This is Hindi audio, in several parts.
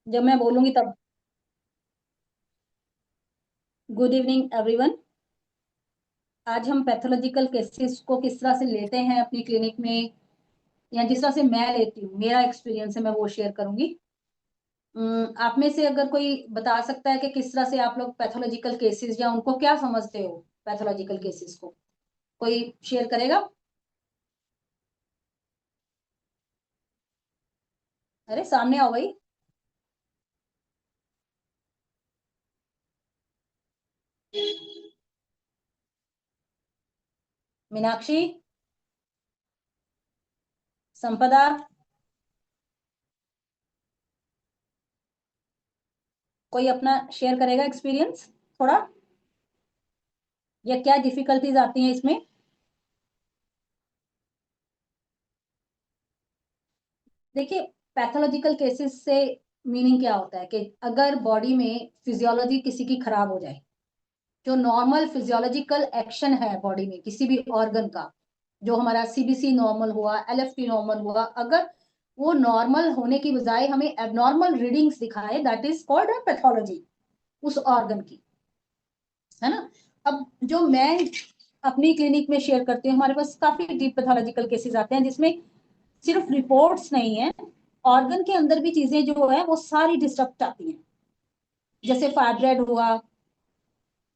जब मैं बोलूंगी तब। Good evening everyone. आज हम पैथोलॉजिकल केसेस को किस तरह से लेते हैं अपनी क्लिनिक में, या जिस तरह से मैं लेती हूँ, मेरा एक्सपीरियंस है, मैं वो शेयर करूंगी। आप में से अगर कोई बता सकता है कि किस तरह से आप लोग पैथोलॉजिकल केसेस या उनको क्या समझते हो, पैथोलॉजिकल केसेस को कोई शेयर करेगा? अरे सामने आओ भाई। मीनाक्षी, संपदा, कोई अपना शेयर करेगा एक्सपीरियंस थोड़ा, या क्या डिफिकल्टीज आती हैं इसमें? देखिए, पैथोलॉजिकल केसेस से मीनिंग क्या होता है कि अगर बॉडी में फिजियोलॉजी किसी की खराब हो जाए, जो नॉर्मल फिजियोलॉजिकल एक्शन है बॉडी में किसी भी ऑर्गन का, जो हमारा सीबीसी नॉर्मल हुआ, एलएफटी नॉर्मल हुआ, अगर वो नॉर्मल होने की बजाय हमें एबनॉर्मल रीडिंग्स दिखाए, दैट इज कॉल्ड पैथोलॉजी उस ऑर्गन की, है ना। अब जो मैं अपनी क्लिनिक में शेयर करती हूँ, हमारे पास काफी डीप पैथोलॉजिकल केसेस आते हैं जिसमें सिर्फ रिपोर्ट्स नहीं है, ऑर्गन के अंदर भी चीजें जो है वो सारी डिस्टर्ब आती हैं। जैसे फाइब्रॉइड हुआ,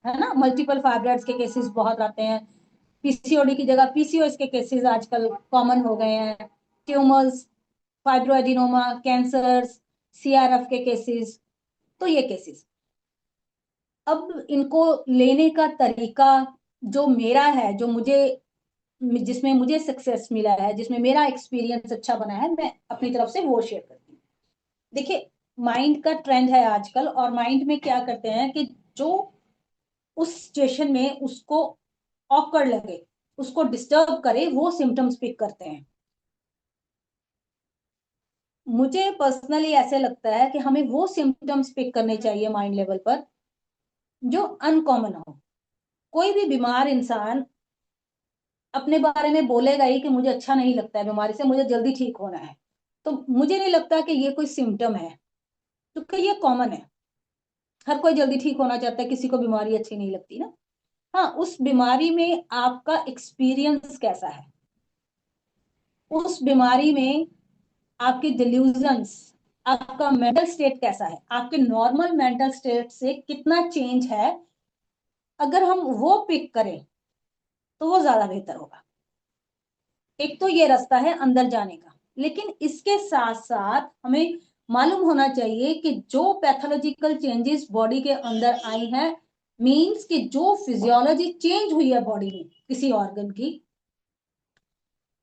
है ना, मल्टीपल फाइब्रॉइड्स के केसेस बहुत आते हैं। पीसीओडी की जगह पीसीओएस के केसेस आजकल कॉमन हो गए हैं। ट्यूमर्स, फाइब्रोएडिनोमा, कैंसर्स, सीआरएफ के केसेस। तो ये केसेस, अब इनको लेने का तरीका जो मेरा है, जो मुझे, जिसमें मुझे सक्सेस मिला है, जिसमें मेरा एक्सपीरियंस अच्छा बना है, मैं अपनी तरफ से वो शेयर करती हूँ। देखिए, माइंड का ट्रेंड है आजकल, और माइंड में क्या करते हैं कि जो उस सिचुएशन में उसको ऑकवर्ड लगे, उसको डिस्टर्ब करे, वो सिम्टम्स पिक करते हैं। मुझे पर्सनली ऐसे लगता है कि हमें वो सिम्टम्स पिक करने चाहिए माइंड लेवल पर जो अनकॉमन हो। कोई भी बीमार इंसान अपने बारे में बोलेगा ही कि मुझे अच्छा नहीं लगता है बीमारी से, मुझे जल्दी ठीक होना है। तो मुझे नहीं लगता कि ये कोई सिम्टम है, क्योंकि ये कॉमन है। हर कोई जल्दी ठीक होना चाहता है, किसी को बीमारी अच्छी नहीं लगती ना। हाँ, उस बीमारी में आपका एक्सपीरियंस कैसा है, उस बीमारी में आपके डिल्यूजन्स, आपका मेंटल स्टेट कैसा है, आपके नॉर्मल मेंटल स्टेट से कितना चेंज है, अगर हम वो पिक करें तो वो ज्यादा बेहतर होगा। एक तो ये रास्ता है अंदर जाने का, लेकिन इसके साथ साथ हमें मालूम होना चाहिए कि जो पैथोलॉजिकल चेंजेस बॉडी के अंदर आई हैं, मींस कि जो फिजियोलॉजी चेंज हुई है बॉडी में किसी ऑर्गन की,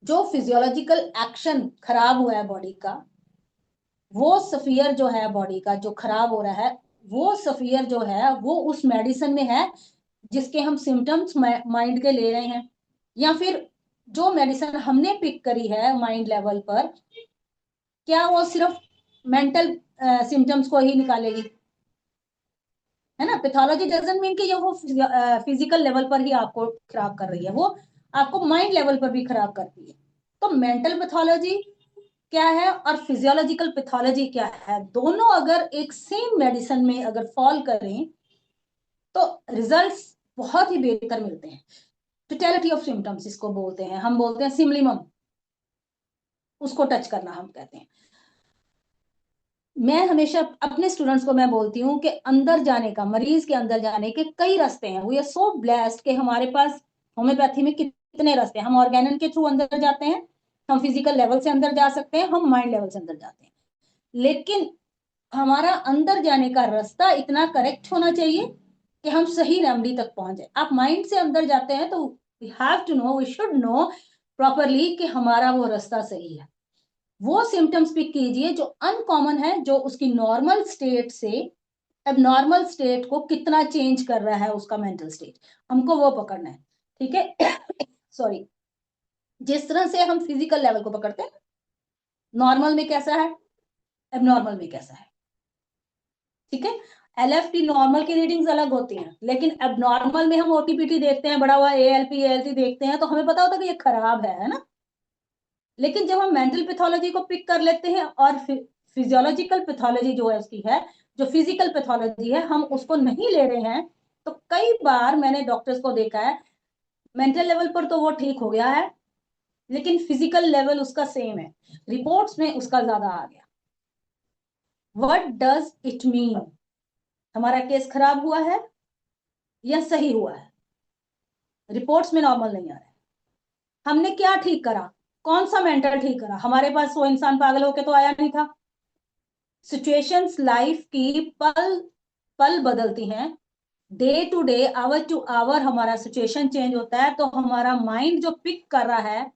जो फिजियोलॉजिकल एक्शन खराब हुआ है बॉडी का, वो सफियर जो है बॉडी का जो खराब हो रहा है, वो सफियर जो है वो उस मेडिसिन में है जिसके हम सिम्टम्स माइंड के ले रहे हैं। या फिर जो मेडिसिन हमने पिक करी है माइंड लेवल पर, क्या वो सिर्फ मेंटल सिम्टम्स को ही निकालेगी, है ना। पैथोलॉजी डजंट मीन कि ये वो फिजिकल लेवल पर ही आपको खराब कर रही है, वो आपको माइंड लेवल पर भी खराब करती है। तो मेंटल पैथोलॉजी क्या है और फिजियोलॉजिकल पैथोलॉजी क्या है, दोनों अगर एक सेम मेडिसिन में अगर फॉल करें तो रिजल्ट्स बहुत ही बेहतर मिलते हैं। टोटलिटी ऑफ सिम्टम्स इसको बोलते हैं, हम बोलते हैं सिमलिमम, उसको टच करना हम कहते हैं। मैं हमेशा अपने स्टूडेंट्स को मैं बोलती हूँ कि अंदर जाने का, मरीज के अंदर जाने के कई रास्ते हैं। वी आर सो ब्लेस्ड कि हमारे पास होम्योपैथी में कितने रास्ते हैं। हम ऑर्गेनन के थ्रू अंदर जाते हैं, हम फिजिकल लेवल से अंदर जा सकते हैं, हम माइंड लेवल से अंदर जाते हैं। लेकिन हमारा अंदर जाने का रास्ता इतना करेक्ट होना चाहिए कि हम सही रेमडी तक पहुंच जाए। आप माइंड से अंदर जाते हैं तो we have to know, we should know properly कि हमारा वो रास्ता सही है। वो सिम्टम्स पिक कीजिए जो अनकॉमन है, जो उसकी नॉर्मल स्टेट से एबनॉर्मल स्टेट को कितना चेंज कर रहा है, उसका मेंटल स्टेट, हमको वो पकड़ना है। ठीक है। सॉरी। जिस तरह से हम फिजिकल लेवल को पकड़ते हैं, नॉर्मल में कैसा है, एबनॉर्मल में कैसा है। ठीक है। एलएफटी नॉर्मल की रीडिंग्स अलग होती हैं, लेकिन एबनॉर्मल में हम ओटीपीटी देखते हैं, बड़ा हुआ एएलपी एएलटी देखते हैं, तो हमें पता होता है कि ये खराब है ना। लेकिन जब हम मेंटल पैथोलॉजी को पिक कर लेते हैं और फिजियोलॉजिकल पैथोलॉजी जो है उसकी है, जो फिजिकल पैथोलॉजी है, हम उसको नहीं ले रहे हैं, तो कई बार मैंने डॉक्टर्स को देखा है मेंटल लेवल पर तो वो ठीक हो गया है, लेकिन फिजिकल लेवल उसका सेम है, रिपोर्ट्स में उसका ज्यादा आ गया। What does it mean? हमारा केस खराब हुआ है या सही हुआ है? रिपोर्ट्स में नॉर्मल नहीं आ रहा है। हमने क्या ठीक करा? कौन सा मेंटल ठीक करा? हमारे पास वो इंसान पागल होके तो आया नहीं था। सिचुएशंस लाइफ की पल पल बदलती हैं, day to day, hour to hour हमारा सिचुएशन चेंज होता है, तो हमारा माइंड जो पिक कर रहा है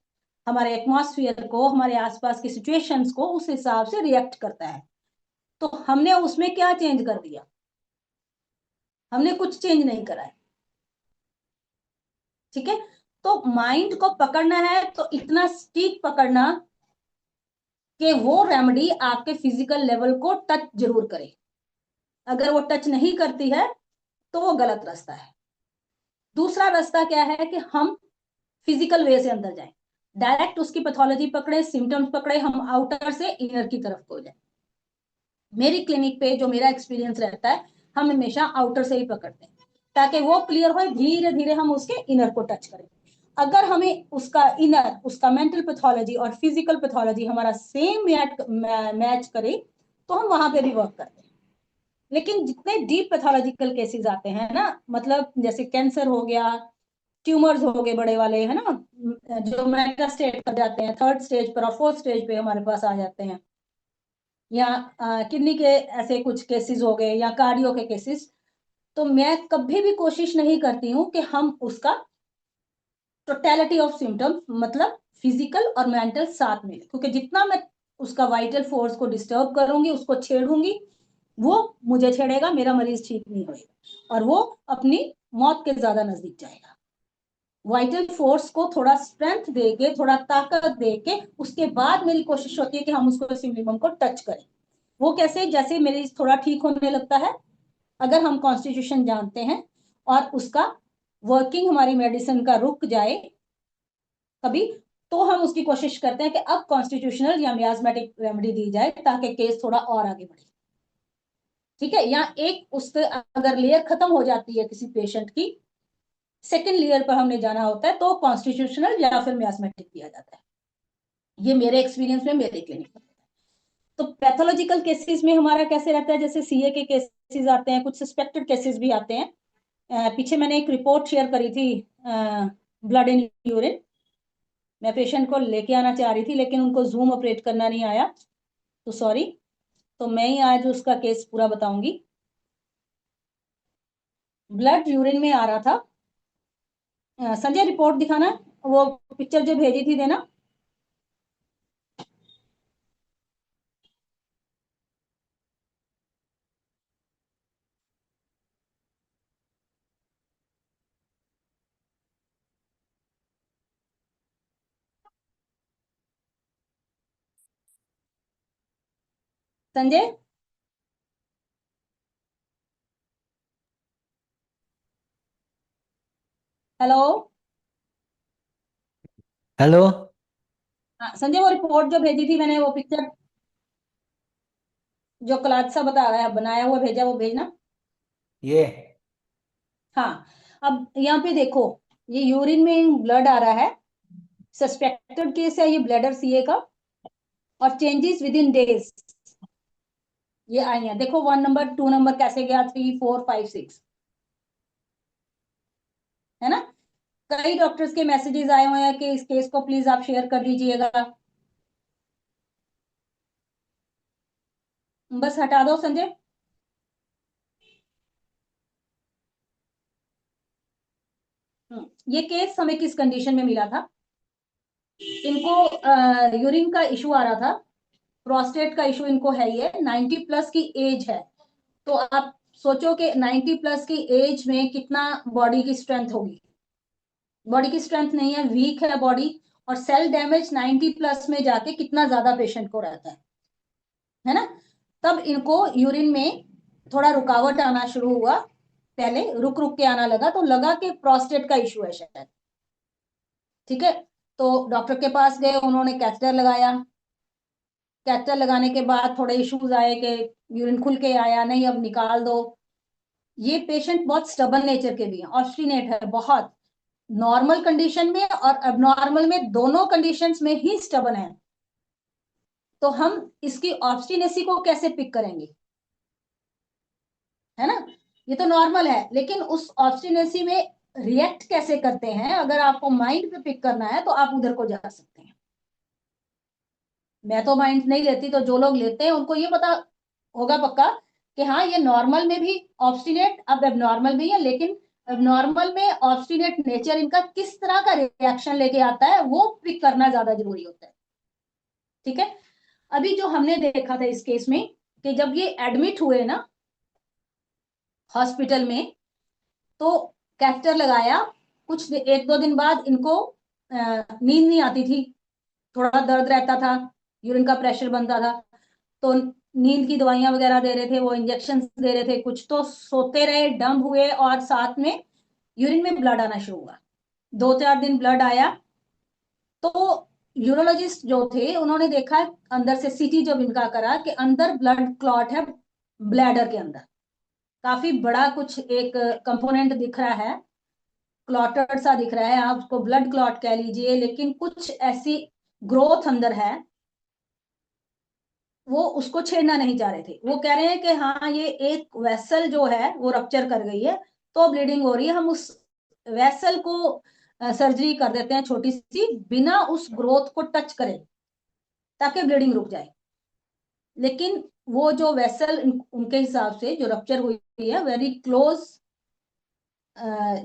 हमारे एटमॉस्फेयर को, हमारे आसपास की सिचुएशंस को, उस हिसाब से रिएक्ट करता है। तो हमने उसमें क्या चेंज कर दिया? हमने कुछ चेंज नहीं करा है। ठीक है, तो माइंड को पकड़ना है तो इतना स्टीक पकड़ना कि वो रेमेडी आपके फिजिकल लेवल को टच जरूर करे। अगर वो टच नहीं करती है तो वो गलत रास्ता है। दूसरा रास्ता क्या है कि हम फिजिकल वे से अंदर जाएं, डायरेक्ट उसकी पैथोलॉजी पकड़े, सिम्टम्स पकड़े, हम आउटर से इनर की तरफ को जाए। मेरी क्लिनिक पे जो मेरा एक्सपीरियंस रहता है, हम हमेशा आउटर से ही पकड़ते हैं ताकि वो क्लियर हो, धीरे धीरे हम उसके इनर को टच करें। अगर हमें उसका इनर, उसका मेंटल पैथोलॉजी और फिजिकल पैथोलॉजी हमारा सेम मैच करे तो हम वहां पे भी वर्क करते हैं। लेकिन जितने डीप पैथोलॉजिकल केसेस आते हैं ना, मतलब जैसे कैंसर हो गया, ट्यूमर्स हो गए बड़े वाले, है ना, जो मेटा स्टेज पर जाते हैं, थर्ड स्टेज पर और फोर्थ स्टेज पे हमारे पास आ जाते हैं, या किडनी के ऐसे कुछ केसेस हो गए, या कार्डियो के केसेस, तो मैं कभी भी कोशिश नहीं करती हूँ कि हम उसका टोटलिटी ऑफ सिम्टम्स, मतलब फिजिकल और मेंटल साथ में, क्योंकि जितना मैं उसका वाइटल फोर्स को डिस्टर्ब करूंगी, उसको छेड़ूंगी, वो मुझे छेड़ेगा, मेरा मरीज ठीक नहीं होगा और वो अपनी मौत के ज्यादा नजदीक जाएगा। वाइटल फोर्स को थोड़ा स्ट्रेंथ देके, थोड़ा ताकत देके, उसके बाद मेरी कोशिश होती है कि हम उसको सिम्पटम को टच करें। वो कैसे? जैसे मरीज थोड़ा ठीक होने लगता है, अगर हम कॉन्स्टिट्यूशन जानते हैं और उसका वर्किंग हमारी मेडिसिन का रुक जाए कभी, तो हम उसकी कोशिश करते हैं कि अब कॉन्स्टिट्यूशनल या मियाजमेटिक रेमेडी दी जाए ताकि केस थोड़ा और आगे बढ़े। ठीक है, या एक उसके अगर लेयर खत्म हो जाती है किसी पेशेंट की, सेकेंड लेयर पर हमने जाना होता है, तो कॉन्स्टिट्यूशनल या फिर मियाजमेटिक दिया जाता है। ये मेरे एक्सपीरियंस में, मेरे क्लिनिक में। तो पैथोलॉजिकल केसेस में हमारा कैसे रहता है? जैसे सीए के केसेस आते हैं, कुछ सस्पेक्टेड केसेस भी आते हैं। पीछे मैंने एक रिपोर्ट शेयर करी थी, ब्लड इन यूरिन। मैं पेशेंट को लेके आना चाह रही थी लेकिन उनको जूम ऑपरेट करना नहीं आया, तो सॉरी। तो मैं ही आज उसका केस पूरा बताऊंगी। ब्लड यूरिन में आ रहा था। संजय रिपोर्ट दिखाना, वो पिक्चर जो भेजी थी देना। संजय, हेलो। हेलो। हाँ संजय, वो रिपोर्ट जो भेजी थी मैंने, वो पिक्चर जो क्लाथ सा बता रहा है बनाया हुआ भेजा, वो भेजना। ये हाँ, अब यहाँ पे देखो, ये यूरिन में ब्लड आ रहा है, सस्पेक्टेड केस है ये ब्लैडर सीए का, और चेंजेस विद इन डेज ये आई हैं। देखो 1 नंबर, 2 नंबर कैसे गया, 3, 4, 5, 6, है ना। कई डॉक्टर्स के मैसेजेस आए हुए हैं कि इस केस को प्लीज आप शेयर कर दीजिएगा। बस हटा दो संजय। ये केस हमें किस कंडीशन में मिला था? इनको यूरिन का इशू आ रहा था, प्रोस्टेट का इशू इनको है, ये 90+ की एज है। तो आप सोचो कि 90+ की एज में कितना बॉडी की स्ट्रेंथ होगी। बॉडी की स्ट्रेंथ नहीं है, वीक है बॉडी, और सेल डैमेज 90+ में जाके कितना ज्यादा पेशेंट को रहता है ना। तब इनको यूरिन में थोड़ा रुकावट आना शुरू हुआ, पहले रुक रुक के आना लगा, तो लगा कि प्रोस्टेट का इशू है शायद। ठीक है, तो डॉक्टर के पास गए, उन्होंने कैथेटर लगाया, कैथेटर लगाने के बाद थोड़े इश्यूज आए कि यूरिन खुल के आया नहीं, अब निकाल दो। ये पेशेंट बहुत स्टबन नेचर के भी हैं, ऑब्स्टिनेट है बहुत, नॉर्मल कंडीशन में और अबनॉर्मल में, दोनों कंडीशंस में ही स्टबन है। तो हम इसकी ऑब्स्टिनेसी को कैसे पिक करेंगे, है ना? ये तो नॉर्मल है, लेकिन उस ऑब्स्टिनेसी में रिएक्ट कैसे करते हैं, अगर आपको माइंड पे पिक करना है तो आप उधर को जा सकते हैं। मैं तो माइंड नहीं लेती, तो जो लोग लेते हैं उनको ये पता होगा पक्का कि हाँ ये नॉर्मल में भी ऑब्स्टिनेट, अब एबनॉर्मल भी है, लेकिन एबनॉर्मल में ऑब्स्टिनेट नेचर इनका किस तरह का रिएक्शन लेके आता है वो पिक करना ज्यादा जरूरी होता है। ठीक है, अभी जो हमने देखा था इस केस में कि जब ये एडमिट हुए ना हॉस्पिटल में, तो कैथेटर लगाया, कुछ एक दो दिन बाद इनको नींद नहीं आती थी, थोड़ा दर्द रहता था, यूरिन का प्रेशर बनता था, तो नींद की दवाइयां वगैरह दे रहे थे, वो इंजेक्शन दे रहे थे कुछ, तो सोते रहे, डंब हुए, और साथ में यूरिन में ब्लड आना शुरू हुआ। 2-4 दिन ब्लड आया, तो यूरोलॉजिस्ट जो थे उन्होंने देखा अंदर से, सीटी जब इनका करा कि अंदर ब्लड क्लॉट है, ब्लैडर के अंदर काफी बड़ा कुछ एक कंपोनेंट दिख रहा है, क्लॉटेड सा दिख रहा है, आप उसको ब्लड क्लॉट कह लीजिए, लेकिन कुछ ऐसी ग्रोथ अंदर है, वो उसको छेड़ना नहीं चाह रहे थे। वो कह रहे हैं कि हाँ ये एक वेसल जो है वो रप्चर कर गई है, तो ब्लीडिंग हो रही है, हम उस वेसल को सर्जरी कर देते हैं छोटी सी, बिना उस ग्रोथ को टच करें, ताकि ब्लीडिंग रुक जाए। लेकिन वो जो वेसल उनके हिसाब से जो रप्चर हुई है वेरी क्लोज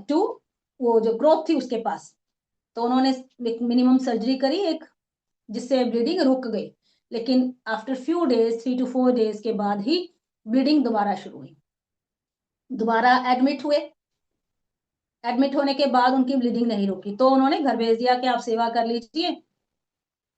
टू वो जो ग्रोथ थी उसके पास, तो उन्होंने मिनिमम सर्जरी करी एक, जिससे ब्लीडिंग रुक गई। लेकिन after few days, 3 to 4 days के बाद ही ब्लीडिंग दोबारा शुरू हुई, दोबारा एडमिट हुए। एडमिट होने के बाद उनकी ब्लीडिंग नहीं रुकी, तो उन्होंने घर भेज दिया कि आप सेवा कर लीजिए।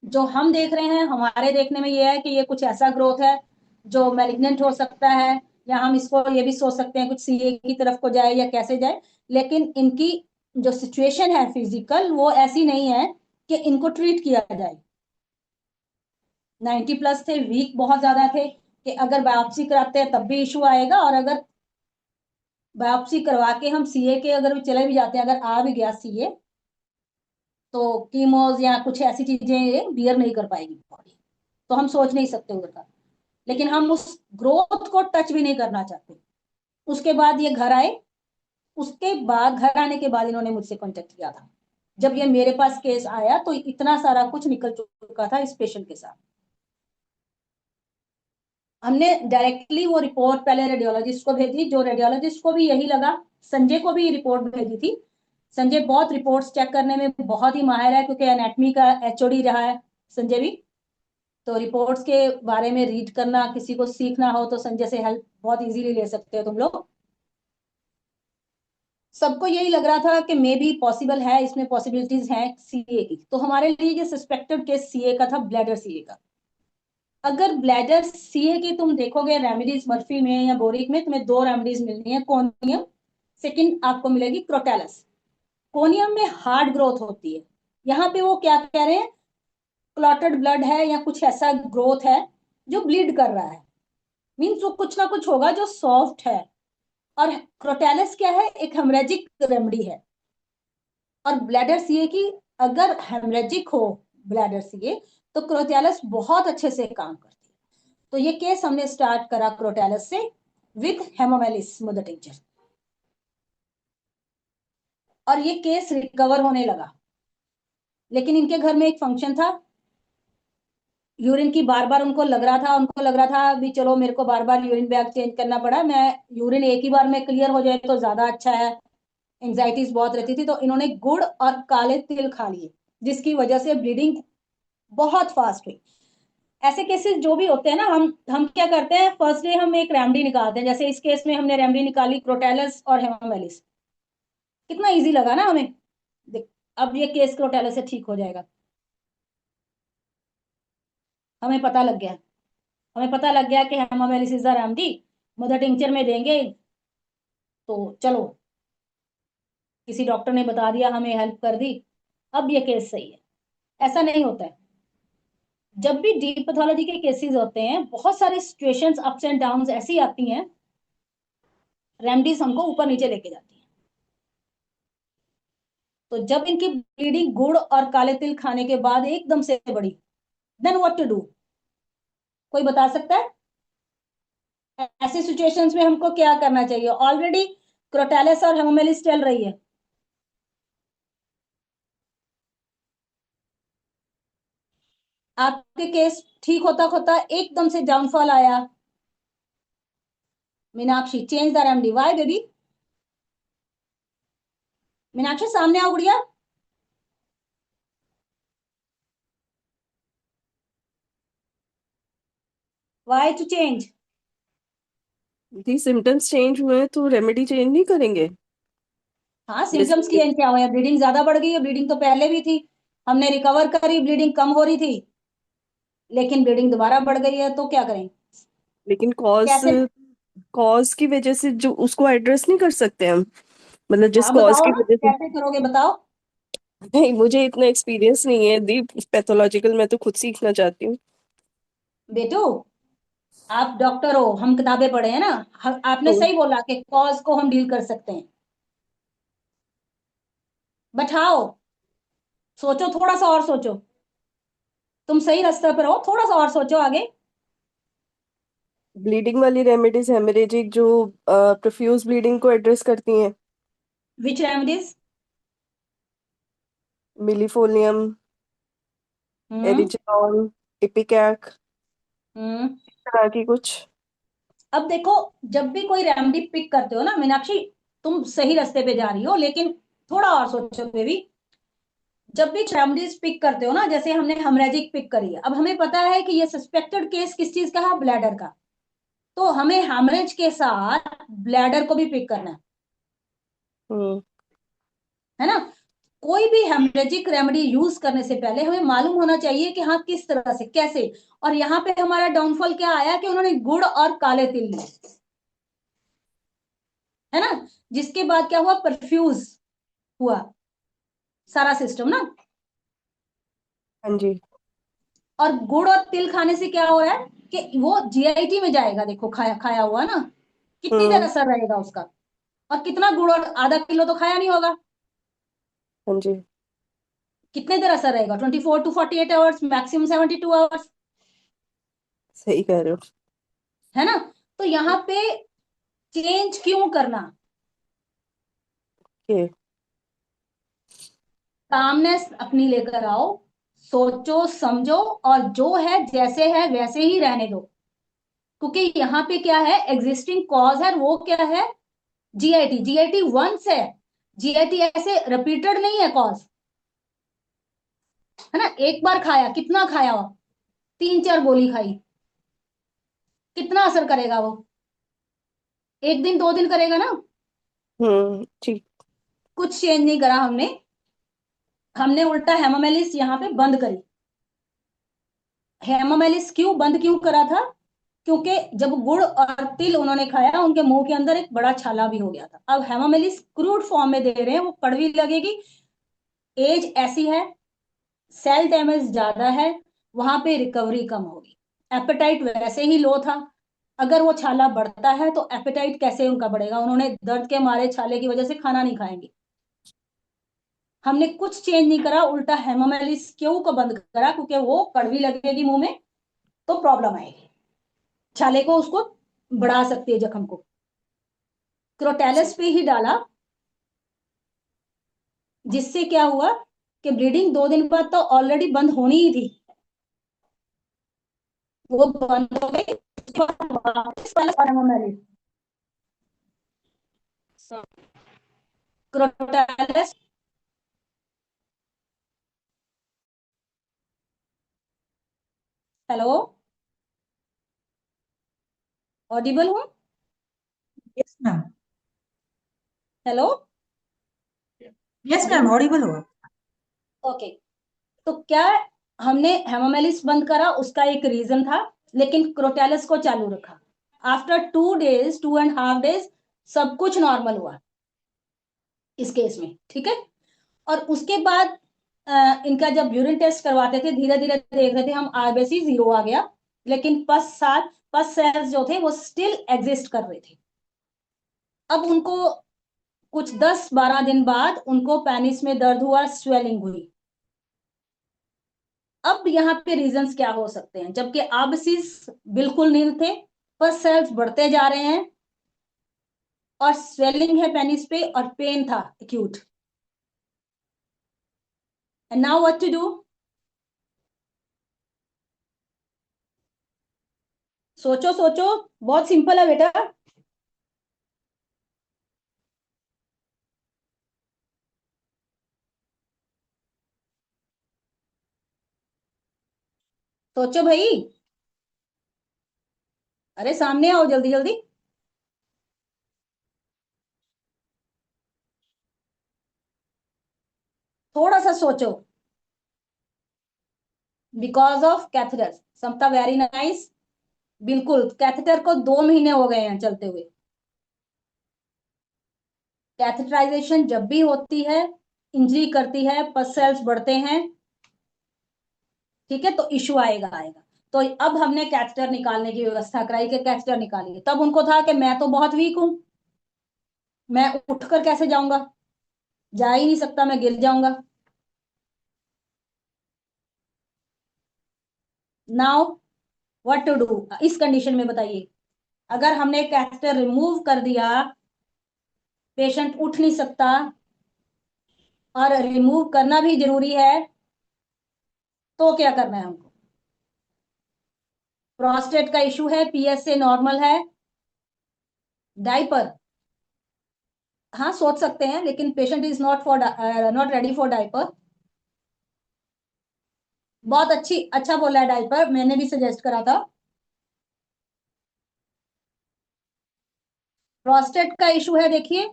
जो हम देख रहे हैं, हमारे देखने में ये है कि ये कुछ ऐसा ग्रोथ है जो मैलिग्नेंट हो सकता है, या हम इसको ये भी सोच सकते हैं कुछ सीए की तरफ को जाए या कैसे जाए, लेकिन इनकी जो सिचुएशन है फिजिकल वो ऐसी नहीं है कि इनको ट्रीट किया जाए। 90+ थे, वीक बहुत ज्यादा थे, कि अगर बायोप्सी कराते हैं तब भी इशू आएगा, और अगर बायोप्सी करवा के हम सीए के अगर चले भी जाते हैं, अगर आ भी गया सीए, तो कीमोज या कुछ ऐसी चीजें बियर नहीं कर पाएगी बॉडी, तो हम सोच नहीं सकते उधर का। लेकिन हम उस ग्रोथ को टच भी नहीं करना चाहते। उसके बाद ये घर आए, उसके बाद घर आने के बाद इन्होंने मुझसे कांटेक्ट किया था। जब ये मेरे पास केस आया तो इतना सारा कुछ निकल चुका था इस पेशेंट के साथ। हमने डायरेक्टली वो रिपोर्ट पहले रेडियोलॉजिस्ट को भेजी, जो रेडियोलॉजिस्ट को भी यही लगा, संजय को भी रिपोर्ट भेजी थी। संजय बहुत रिपोर्ट्स चेक करने में बहुत ही माहिर है, क्योंकि एनाटमी का एचओडी रहा है संजय भी, तो रिपोर्ट्स के बारे में रीड करना, किसी को सीखना हो तो संजय से हेल्प बहुत इजीली ले सकते हो तुम लोग। सबको यही लग रहा था कि मे बी पॉसिबल है, इसमें पॉसिबिलिटीज हैं सीए की। तो हमारे लिए ये सस्पेक्टेड केस सीए का था, ब्लैडर सीए का। अगर ब्लैडर सीए की तुम देखोगे रेमेडीज मर्फी में या बोरिक में, तुम्हें दो रेमेडीज मिलनी है, कोनियम, सेकंड आपको मिलेगी क्रोटेलस। कोनियम में हार्ड ग्रोथ होती है, यहाँ पे वो क्या कह रहे हैं, क्लॉटेड ब्लड है या कुछ ऐसा ग्रोथ है जो ब्लीड कर रहा है, मीन्स वो कुछ ना कुछ होगा जो सॉफ्ट है। और क्रोटेलस क्या है, एक हेमरेजिक रेमेडी है। और ब्लैडर सीए की, अगर हेमरेजिक हो ब्लैडर सीए, तो क्रोटेलस बहुत अच्छे से काम करती है। तो ये केस हमने स्टार्ट करा क्रोटेलस से विथ हेमोमेलिस मदर टिंचर, और ये केस रिकवर होने लगा। लेकिन इनके घर में एक फंक्शन था, यूरिन की बार बार उनको लग रहा था, अभी चलो मेरे को बार बार यूरिन बैग चेंज करना पड़ा, मैं यूरिन एक ही बार में क्लियर हो जाए तो ज्यादा अच्छा है, एंजाइटीज बहुत रहती थी, तो इन्होंने गुड़ और काले तिल खा लिए, जिसकी वजह से ब्लीडिंग बहुत फास्ट हुई। ऐसे केसेस जो भी होते हैं ना, हम क्या करते हैं, फर्स्ट डे हम एक रेमडी निकालते हैं, जैसे इस केस में हमने रेमडी निकाली क्रोटेलस और हेमोमेलिस, कितना इजी लगा ना हमें। देख, अब ये केस क्रोटेलस से ठीक हो जाएगा, हमें पता लग गया, कि Hamamelis is the remedy, mother tincture में देंगे, तो चलो किसी डॉक्टर ने बता दिया, हमें हेल्प कर दी, अब ये केस सही है। ऐसा नहीं होता है, जब भी डीप पैथोलॉजी के केसेस होते हैं, बहुत सारे सिचुएशंस अप्स एंड डाउन्स ऐसी आती हैं, रेमडीज हमको ऊपर नीचे लेके जाती है। तो जब इनकी ब्लीडिंग गुड़ और काले तिल खाने के बाद एकदम से बढ़ी, देन व्हाट टू डू? कोई बता सकता है? ऐसे सिचुएशंस में हमको क्या करना चाहिए? ऑलरेडी क्रोटालिस और हेमोमेलिस चल रही है। आपके केस ठीक होता होता एकदम से डाउनफॉल आया। Meenakshi, change the remedy. Why baby? Meenakshi सामने आओ गुड़िया। Why to change? The symptoms change हुए हैं तो रेमेडी चेंज नहीं करेंगे? हाँ, सिम्टम्स की जैसे क्या हुआ? ब्लीडिंग ज्यादा बढ़ गई है, ब्लीडिंग तो पहले भी थी, हमने रिकवर करी, ब्लीडिंग कम हो रही थी, लेकिन ब्लीडिंग दोबारा बढ़ गई है, तो क्या करें? लेकिन कॉज कैसे? कॉज की वजह से जो उसको एड्रेस नहीं कर सकते हम, मतलब जिस हाँ कॉज बताओ की ना, वजह से। कैसे करोगे बताओ। नहीं, मुझे इतना एक्सपीरियंस नहीं है दी पैथोलॉजिकल, मैं तो खुद सीखना चाहती हूँ। बेटू, आप डॉक्टर हो, हम किताबें पढ़े हैं ना। आपने हम्म। सही बोला कि कॉज को हम डील कर सकते हैं। बैठाओ, सोचो, थोड़ा सा और सोचो। तुम सही रास्ते पर हो, थोड़ा सा और सोचो आगे। ब्लीडिंग वाली रेमेडीज हेमरेजिक जो प्रोफ्यूज ब्लीडिंग को एड्रेस करती हैं, विच रेमेडीज? मिलीफोलियम, हम्म। एरिजिनॉल, इपिकैक, हम्म। तरह की कुछ। अब देखो, जब भी कोई रेमेडी पिक करते हो ना मीनाक्षी, तुम सही रास्ते पे जा रही हो, लेकिन थोड़ा और सोचो बेबी। जब भी रेमडीज पिक करते हो ना, जैसे हमने हेमरेजिक पिक करी है, अब हमें पता है कि ये सस्पेक्टेड केस किस चीज का है? ब्लैडर का। तो हमें हेमरेज के साथ ब्लैडर को भी पिक करना हम्म। है ना? कोई भी हेमरेजिक रेमेडी यूज करने से पहले हमें मालूम होना चाहिए कि हाँ, किस तरह से, कैसे। और यहाँ पे हमारा डाउनफॉल क्या आया कि उन्होंने गुड़ और काले तिल लिए, है ना? जिसके बाद क्या हुआ? परफ्यूज हुआ सारा सिस्टम ना। हाँ जी। और गुड़ और तिल खाने से क्या हो रहा है कि वो जीआईटी में जाएगा। देखो, खाया खाया हुआ ना, कितनी देर हम्म। असर रहेगा उसका? और कितना गुड़? और आधा किलो तो खाया नहीं होगा। हाँ जी। कितने देर असर रहेगा? 24 to 48 आवर्स, मैक्सिमम 72 आवर्स, सही कह रहे हो। है ना? तो यहाँ पे चेंज क्यों करना? ये कामनेस अपनी लेकर आओ, सोचो समझो, और जो है जैसे है वैसे ही रहने दो। क्योंकि यहाँ पे क्या है? एग्जिस्टिंग कॉज है, वो क्या है? जीआईटी। जीआईटी वंस है, जीआईटी ऐसे रिपीटेड नहीं है कॉज, है ना? एक बार खाया, कितना खाया हो? 3-4 गोली खाई, कितना असर करेगा वो? एक दिन 2 दिन करेगा ना। ठीक। कुछ चेंज नहीं करा हमने। हमने उल्टा हेमोमेलिस यहाँ पे बंद करी। हेमोमेलिस क्यों बंद क्यों करा था? क्योंकि जब गुड़ और तिल उन्होंने खाया, उनके मुंह के अंदर एक बड़ा छाला भी हो गया था। अब हेमोमेलिस क्रूड फॉर्म में दे रहे हैं, वो कड़वी लगेगी। एज ऐसी है, सेल डैमेज ज्यादा है, वहां पे रिकवरी कम होगी। एपेटाइट वैसे ही लो था, अगर वो छाला बढ़ता है तो एपेटाइट कैसे उनका बढ़ेगा? उन्होंने दर्द के मारे छाले की वजह से खाना नहीं खाएंगे। हमने कुछ चेंज नहीं करा, उल्टा हेमोमेलिस क्यों को बंद करा? क्योंकि वो कड़वी लगेगी मुंह में, तो प्रॉब्लम आएगी, छाले को उसको बढ़ा सकती है जख्म को। क्रोटेलस पे ही डाला, जिससे क्या हुआ कि ब्लीडिंग 2 दिन बाद तो ऑलरेडी बंद होनी ही थी, वो बंद हो गई। क्रोटेलस। हेलो, ऑडिबल हूँ? Yes ma'am. Hello. Yes ma'am, Audible हो। ओके। तो क्या हमने हेमोमेलिस बंद करा, उसका एक रीजन था, लेकिन क्रोटेलस को चालू रखा। आफ्टर 2 डेज, 2.5 डेज, सब कुछ नॉर्मल हुआ इस केस में, ठीक है? और उसके बाद इनका जब यूरिन टेस्ट करवाते थे धीरे धीरे देख रहे थे हम आरबीसी 0 आ गया, लेकिन पस सेल्स जो थे वो स्टिल एग्जिस्ट कर रहे थे। अब उनको कुछ 10-12 दिन बाद उनको पेनिस में दर्द हुआ, स्वेलिंग हुई। अब यहाँ पे रीजंस क्या हो सकते हैं? जबकि आरबीसीज बिल्कुल नील थे, पस सेल्स बढ़ते जा रहे हैं और स्वेलिंग है पेनिस पे और पेन था acute. And now what to do? सोचो सोचो, बहुत सिंपल है बेटा। सोचो भाई, अरे सामने आओ जल्दी जल्दी। थोड़ा सा सोचो। Because of catheter. Samta very nice. बिल्कुल, कैथेटर को 2 महीने हो गए हैं चलते हुए। कैथेटराइजेशन जब भी होती है इंजरी करती है, पस सेल्स बढ़ते हैं, ठीक है, तो इश्यू आएगा आएगा। तो अब हमने कैथेटर निकालने की व्यवस्था कराई कि कैथेटर निकालिए। तब उनको था कि मैं तो बहुत वीक हूं, मैं उठकर कैसे जाऊंगा, जा ही नहीं सकता, मैं गिर जाऊंगा। नाउ व्हाट टू डू इस कंडीशन में बताइए? अगर हमने कैथेटर रिमूव कर दिया, पेशेंट उठ नहीं सकता और रिमूव करना भी जरूरी है, तो क्या करना है हमको? प्रोस्टेट का इशू है, पीएसए नॉर्मल है, डायपर। हाँ सोच सकते हैं, लेकिन patient is not ready for diaper. बहुत अच्छा बोला है, डायपर मैंने भी सजेस्ट करा था। प्रोस्टेट का इशू है, देखिए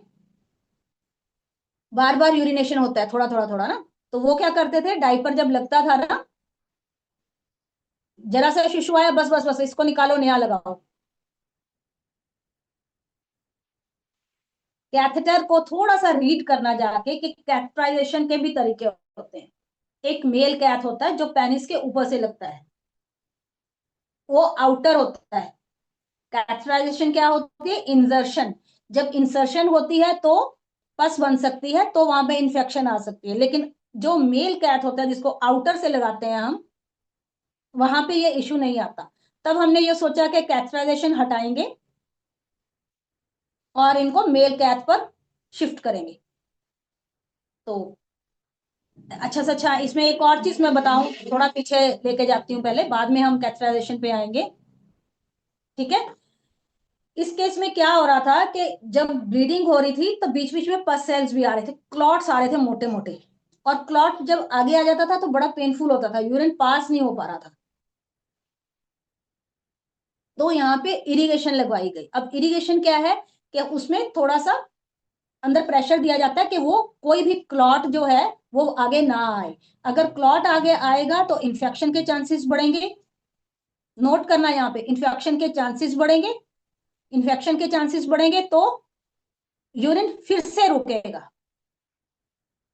बार बार यूरिनेशन होता है, थोड़ा थोड़ा थोड़ा ना। तो वो क्या करते थे, डायपर जब लगता था ना, जरा सा शिशु आया, बस बस बस इसको निकालो, नया लगाओ। कैथेटर को थोड़ा सा रीड करना जाके कि कैथेटराइजेशन के भी तरीके होते हैं। एक मेल कैथ होता है जो पेनिस के ऊपर से लगता है, वो आउटर होता है। कैथेटराइजेशन क्या होती है? इंसर्शन। जब इंसर्शन होती है तो पस बन सकती है, तो वहां पे इंफेक्शन आ सकती है। लेकिन जो मेल कैथ होता है जिसको आउटर से लगाते हैं हम, वहां पे ये इश्यू नहीं आता। तब हमने ये सोचा कि कैथेटराइजेशन हटाएंगे और इनको मेल कैथ पर शिफ्ट करेंगे। तो अच्छा से अच्छा, इसमें एक और चीज मैं बताऊं, थोड़ा पीछे लेके जाती हूँ पहले, बाद में हम कैथेटराइजेशन पे आएंगे, ठीक है। इस केस में क्या हो रहा था कि जब ब्लीडिंग हो रही थी तो बीच बीच में पस सेल्स भी आ रहे थे, क्लॉट्स आ रहे थे मोटे मोटे। और क्लॉट जब आगे आ जाता था तो बड़ा पेनफुल होता था, यूरिन पास नहीं हो पा रहा था। तो यहाँ पे इरिगेशन लगवाई गई। अब इरिगेशन क्या है कि उसमें थोड़ा सा अंदर प्रेशर दिया जाता है कि वो कोई भी क्लॉट जो है वो आगे ना आए। अगर क्लॉट आगे आएगा तो इन्फेक्शन के चांसेस बढ़ेंगे। नोट करना, यहाँ पे इन्फेक्शन के चांसेस बढ़ेंगे। इन्फेक्शन के चांसेस बढ़ेंगे तो यूरिन फिर से रुकेगा,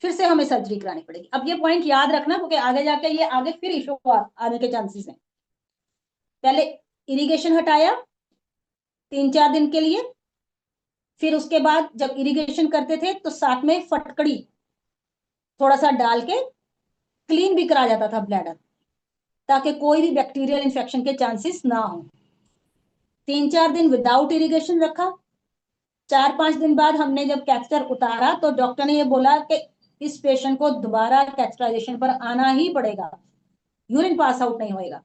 फिर से हमें सर्जरी करानी पड़ेगी। अब ये पॉइंट याद रखना, क्योंकि आगे जाके ये आगे फिर इशू आने के चांसेस हैं। पहले इरिगेशन हटाया 3-4 दिन के लिए, फिर उसके बाद जब इरिगेशन करते थे तो साथ में फटकड़ी थोड़ा सा डाल के क्लीन भी करा जाता था ब्लैडर, ताकि कोई भी बैक्टीरियल इन्फेक्शन के चांसेस ना हो। 3-4 दिन विदाउट इरिगेशन रखा। 4-5 दिन बाद हमने जब कैथेटर उतारा तो डॉक्टर ने ये बोला कि इस पेशेंट को दोबारा कैथेटराइजेशन पर आना ही पड़ेगा, यूरिन पास आउट नहीं होएगा।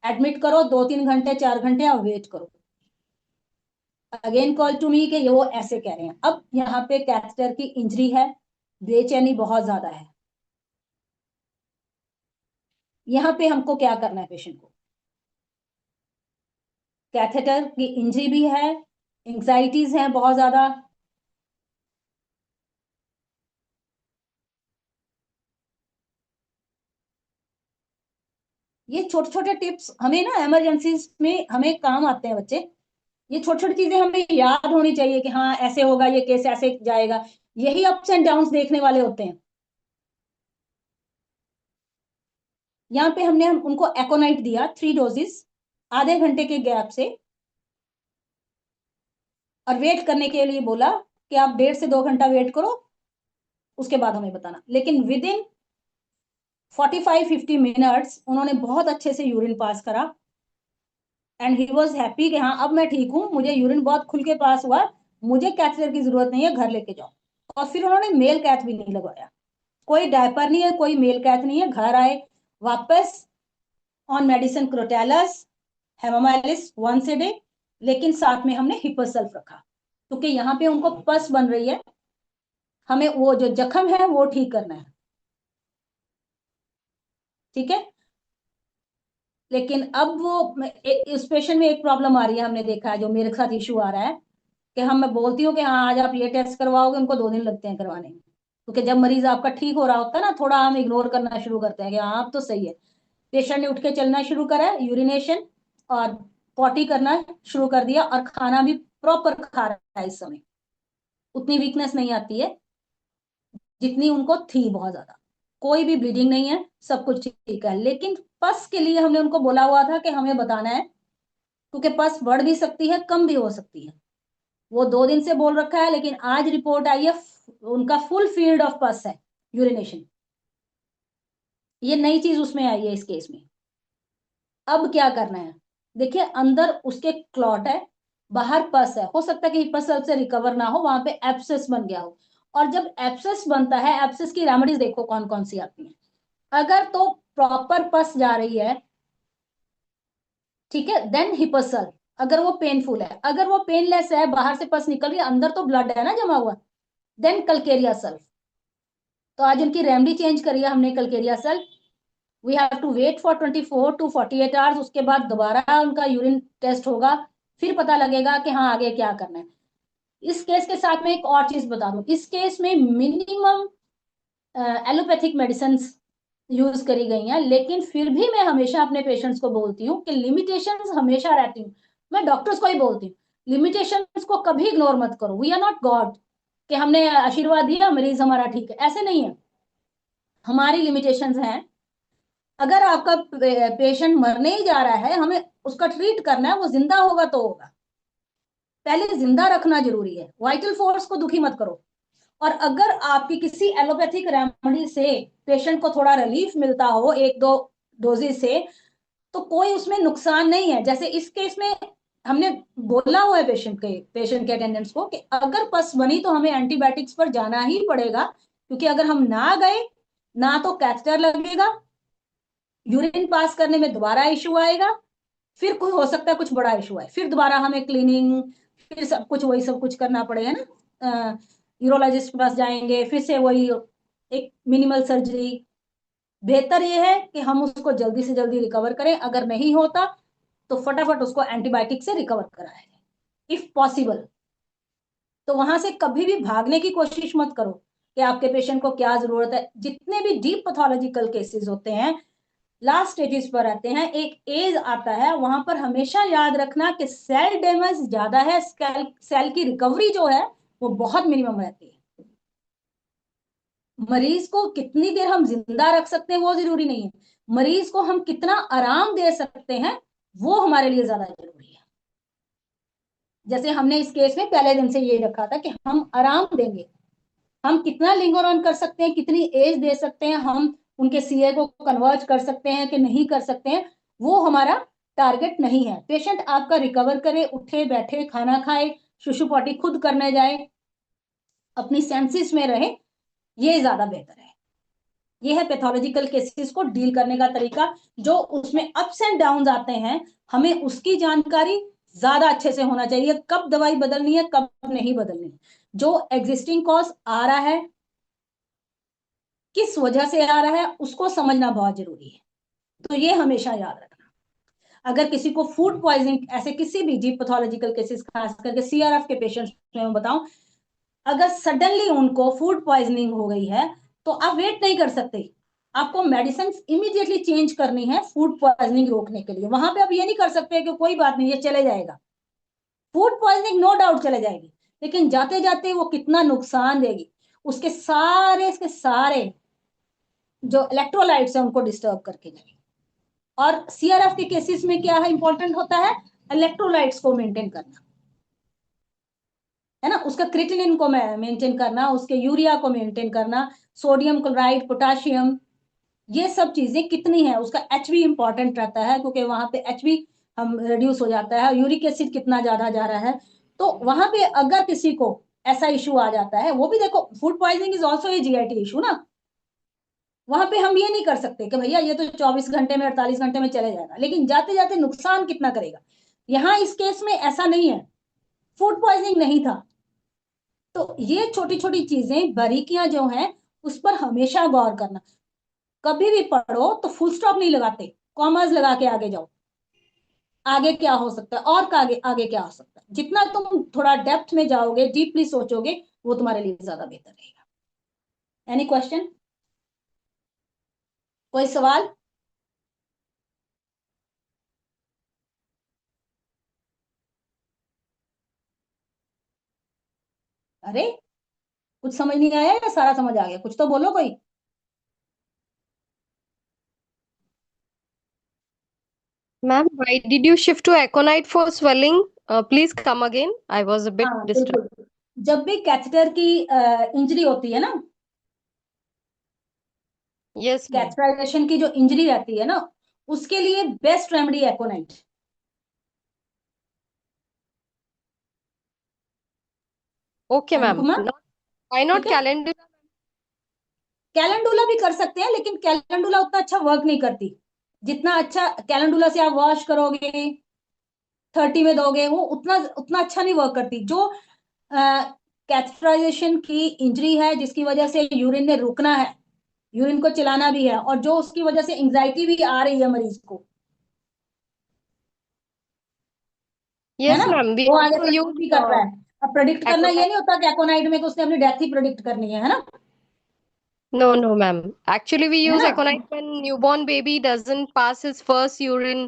एडमिट करो, 2-3 घंटे 4 घंटे और वेट करो। अगेन कॉल टू मी कि वो ऐसे कह रहे हैं। अब यहाँ पे कैथेटर की इंजरी है, बेचैनी बहुत ज्यादा है। यहाँ पे हमको क्या करना है? पेशेंट को कैथेटर की इंजरी भी है, एंग्जाइटीज हैं बहुत ज्यादा। ये छोटे छोटे टिप्स हमें ना इमरजेंसी में हमें काम आते हैं बच्चे। ये छोटी छोटी चीजें हमें याद होनी चाहिए कि हाँ ऐसे होगा, ये केस ऐसे जाएगा। यही अप्स एंड डाउन्स देखने वाले होते हैं। यहाँ पे हमने उनको एकोनाइट दिया 3 डोजेस आधे घंटे के गैप से, और वेट करने के लिए बोला कि आप 1.5 से 2 घंटा वेट करो, उसके बाद हमें बताना। लेकिन विद इन 45-50 मिनट्स उन्होंने बहुत अच्छे से यूरिन पास करा, एंड ही वॉज हैप्पी कि हाँ अब मैं ठीक हूँ, मुझे यूरिन बहुत खुल के पास हुआ, मुझे कैथेटर की जरूरत नहीं है, घर लेके जाओ। और फिर उन्होंने मेल कैथ भी नहीं लगवाया, कोई डायपर नहीं है, कोई मेल कैथ नहीं है, घर आए वापस on medicine Crotalus Hamamelis once a day, लेकिन साथ में हमने हिपरसल्फ रखा, क्योंकि यहाँ पे उनको पस बन रही है, हमें वो जो जख्म है वो ठीक करना है, ठीक है। लेकिन अब वो इस पेशेंट में एक प्रॉब्लम आ रही है, हमने देखा है, जो मेरे साथ इशू आ रहा है कि मैं बोलती हूँ कि हाँ आज आप ये टेस्ट करवाओगे, उनको 2 दिन लगते हैं करवाने में, क्योंकि जब मरीज आपका ठीक हो रहा होता है ना, थोड़ा हम इग्नोर करना शुरू करते हैं कि हाँ आप तो सही है। पेशेंट ने उठ के चलना शुरू करा है, यूरिनेशन और पॉटी करना शुरू कर दिया, और खाना भी प्रॉपर खा रहा है इस समय, उतनी वीकनेस नहीं आती है जितनी उनको थी, बहुत ज्यादा, कोई भी ब्लीडिंग नहीं है, सब कुछ ठीक है। लेकिन पस के लिए हमने उनको बोला हुआ था कि हमें बताना है, क्योंकि पस बढ़ भी सकती है, कम भी हो सकती है। वो 2 दिन से बोल रखा है, लेकिन आज रिपोर्ट आई है उनका फुल फील्ड ऑफ पस है, यूरिनेशन, ये नई चीज उसमें आई है इस केस में। अब क्या करना है, देखिए अंदर उसके क्लॉट है, बाहर पस है, हो सकता है कि पस से रिकवर ना हो, वहां पे एब्सेस बन गया हो। और जब एब्सेस बनता है, एब्सेस की रेमेडीज देखो कौन कौन सी आती हैं। अगर तो प्रॉपर पस जा रही है, ठीक है, देन हिपसल, अगर वो पेनफुल है, अगर वो पेनलेस है, बाहर से पस निकल रही है, अंदर तो ब्लड है ना जमा हुआ, देन कलकेरिया सल्फ। तो आज उनकी रेमेडी चेंज करी है हमने, calcarea sulph. We have to wait for 24 to 48 hours, उसके बाद दोबारा उनका यूरिन टेस्ट होगा, फिर पता लगेगा कि हाँ आगे क्या करना है। इस केस के साथ में एक और चीज बता दूं, इस केस में मिनिमम एलोपैथिक मेडिसिन यूज करी गई हैं, लेकिन फिर भी मैं हमेशा अपने पेशेंट्स को बोलती हूँ कि लिमिटेशंस हमेशा रहती हूँ, मैं डॉक्टर्स को ही बोलती हूँ, लिमिटेशंस को कभी इग्नोर मत करो। वी आर नॉट गॉड कि हमने आशीर्वाद दिया मरीज हमारा ठीक है, ऐसे नहीं है, हमारी लिमिटेशंस हैं। अगर आपका पेशेंट मरने ही जा रहा है, हमें उसका ट्रीट करना है, वो जिंदा होगा तो होगा, पहले जिंदा रखना जरूरी है, वाइटल फोर्स को दुखी मत करो। और अगर आपकी किसी एलोपैथिक रेमेडी से पेशेंट को थोड़ा रिलीफ मिलता हो 1-2 डोजेज से, तो कोई उसमें नुकसान नहीं है। जैसे इस केस में हमने बोला हुआ है पेशेंट के अटेंडेंट्स को कि अगर पस बनी तो हमें एंटीबायोटिक्स पर जाना ही पड़ेगा, क्योंकि अगर हम ना गए ना तो कैथेटर लगेगा, यूरिन पास करने में दोबारा इशू आएगा, फिर कोई हो सकता है कुछ बड़ा इशू है, फिर दोबारा हमें क्लीनिंग, फिर सब कुछ वही सब कुछ करना पड़ेगा ना, यूरोलॉजिस्ट के पास जाएंगे, फिर से वही एक मिनिमल सर्जरी। बेहतर ये है कि हम उसको जल्दी से जल्दी रिकवर करें, अगर नहीं होता तो फटाफट उसको एंटीबायोटिक से रिकवर कराया जाए इफ पॉसिबल। तो वहां से कभी भी भागने की कोशिश मत करो कि आपके पेशेंट को क्या जरूरत है। जितने भी डीप पैथोलॉजिकल केसेस होते हैं, लास्ट स्टेजेस पर आते हैं, एक एज आता है, वहां पर हमेशा याद रखना कि सेल डैमेज ज्यादा है, सेल की रिकवरी जो है वो बहुत मिनिमम रहती है। मरीज को कितनी देर हम जिंदा रख सकते हैं वो जरूरी नहीं है, मरीज को हम कितना आराम दे सकते हैं वो हमारे लिए ज्यादा जरूरी है। जैसे हमने इस केस में पहले दिन से ये रखा था कि हम आराम देंगे, हम कितना लिंगर ऑन कर सकते हैं, कितनी एज दे सकते हैं, हम उनके सीए को कन्वर्ट कर सकते हैं कि नहीं कर सकते हैं, वो हमारा टारगेट नहीं है। पेशेंट आपका रिकवर करे, उठे बैठे खाना खाए, शुशु पॉटी खुद करने जाए, अपनी सेंसेस में रहे, ये ज्यादा बेहतर है। ये है पैथोलॉजिकल केसेस को डील करने का तरीका। जो उसमें अप्स एंड डाउन आते हैं, हमें उसकी जानकारी ज्यादा अच्छे से होना चाहिए, कब दवाई बदलनी है कब नहीं बदलनी है, जो एग्जिस्टिंग कॉज आ रहा है, किस वजह से आ रहा है, उसको समझना बहुत जरूरी है। तो ये हमेशा याद रखना। अगर किसी को फूड पॉइजनिंग, ऐसे किसी भी डीप पैथोलॉजिकल केसेस, खास करके सीआरएफ के पेशेंट्स में मैं बताऊं, अगर सडनली उनको फूड पॉइजनिंग हो गई है तो आप वेट नहीं कर सकते, आपको मेडिसिन इमीडिएटली चेंज करनी है फूड पॉइजनिंग रोकने के लिए। वहां पे आप ये नहीं कर सकते कि कोई बात नहीं ये चले जाएगा, फूड पॉइजनिंग नो डाउट चले जाएगी, लेकिन जाते जाते वो कितना नुकसान देगी, उसके सारे जो इलेक्ट्रोलाइट्स है उनको डिस्टर्ब करके जाएगी। और सीआरएफ के केसेस में क्या है इंपॉर्टेंट होता है, इलेक्ट्रोलाइट्स को मेंटेन करना, है ना, उसका क्रिएटिनिन को मेंटेन करना, उसके यूरिया को मेंटेन करना, सोडियम क्लोराइड, पोटाशियम, ये सब चीजें कितनी है, उसका एचबी इंपॉर्टेंट रहता है क्योंकि वहां पे एचबी हम रिड्यूस हो जाता है, यूरिक एसिड कितना ज्यादा जा रहा है। तो वहां पे अगर किसी को ऐसा इशू आ जाता है, वो भी देखो food poisoning is also a GIT issue ना, वहां पे हम ये नहीं कर सकते कि भैया ये तो 24 घंटे में 48 घंटे में चले जाएगा, लेकिन जाते जाते नुकसान कितना करेगा। यहाँ इस केस में ऐसा नहीं है, फूड पॉइजनिंग नहीं था। तो ये छोटी छोटी चीजें, बारीकियां जो हैं, उस पर हमेशा गौर करना। कभी भी पढ़ो तो फुल स्टॉप नहीं लगाते, कॉमर्स लगा के आगे जाओ, आगे क्या हो सकता है और आगे आगे क्या हो सकता है। जितना तुम थोड़ा डेप्थ में जाओगे, डीपली सोचोगे, वो तुम्हारे लिए ज्यादा बेहतर रहेगा। एनी क्वेश्चन, कोई सवाल? अरे कुछ समझ नहीं आया या सारा समझ आ गया? कुछ तो बोलो कोई। Ma'am, why did you shift to Aconite for swelling? Please come again. I was a bit हाँ distracted. बिल्कुल, जब भी कैथेटर की इंजरी होती है ना, Yes, ma'am. कैथेटराइजेशन की जो इंजरी रहती है ना, उसके लिए best remedy Aconite. Okay, ma'am. Anupama, Not, why not ठीक है, calendula? कैलेंडुला भी कर सकते हैं, लेकिन कैलेंडुला उतना अच्छा वर्क नहीं करती जितना अच्छा कैलेंडुला से आप वॉश करोगे, 30 में दोगे, वो उतना उतना अच्छा नहीं वर्क करती। जो कैथेटराइजेशन की इंजरी है, जिसकी वजह से यूरिन ने रुकना है, यूरिन को चलाना भी है, और जो उसकी वजह से एंजाइटी भी आ रही है मरीज को, है Yes, ना, ma'am. We वो आगे also प्रेडिक्ट use भी कर रहा है। अब प्रेडिक्ट करना ये Aconite. नहीं होता कि एकोनाइट में कि उसने अपनी डेथ ही प्रेडिक्ट करनी है ना, No, no, ma'am. Actually, we है use ना। Aconite when newborn baby doesn't pass his first urine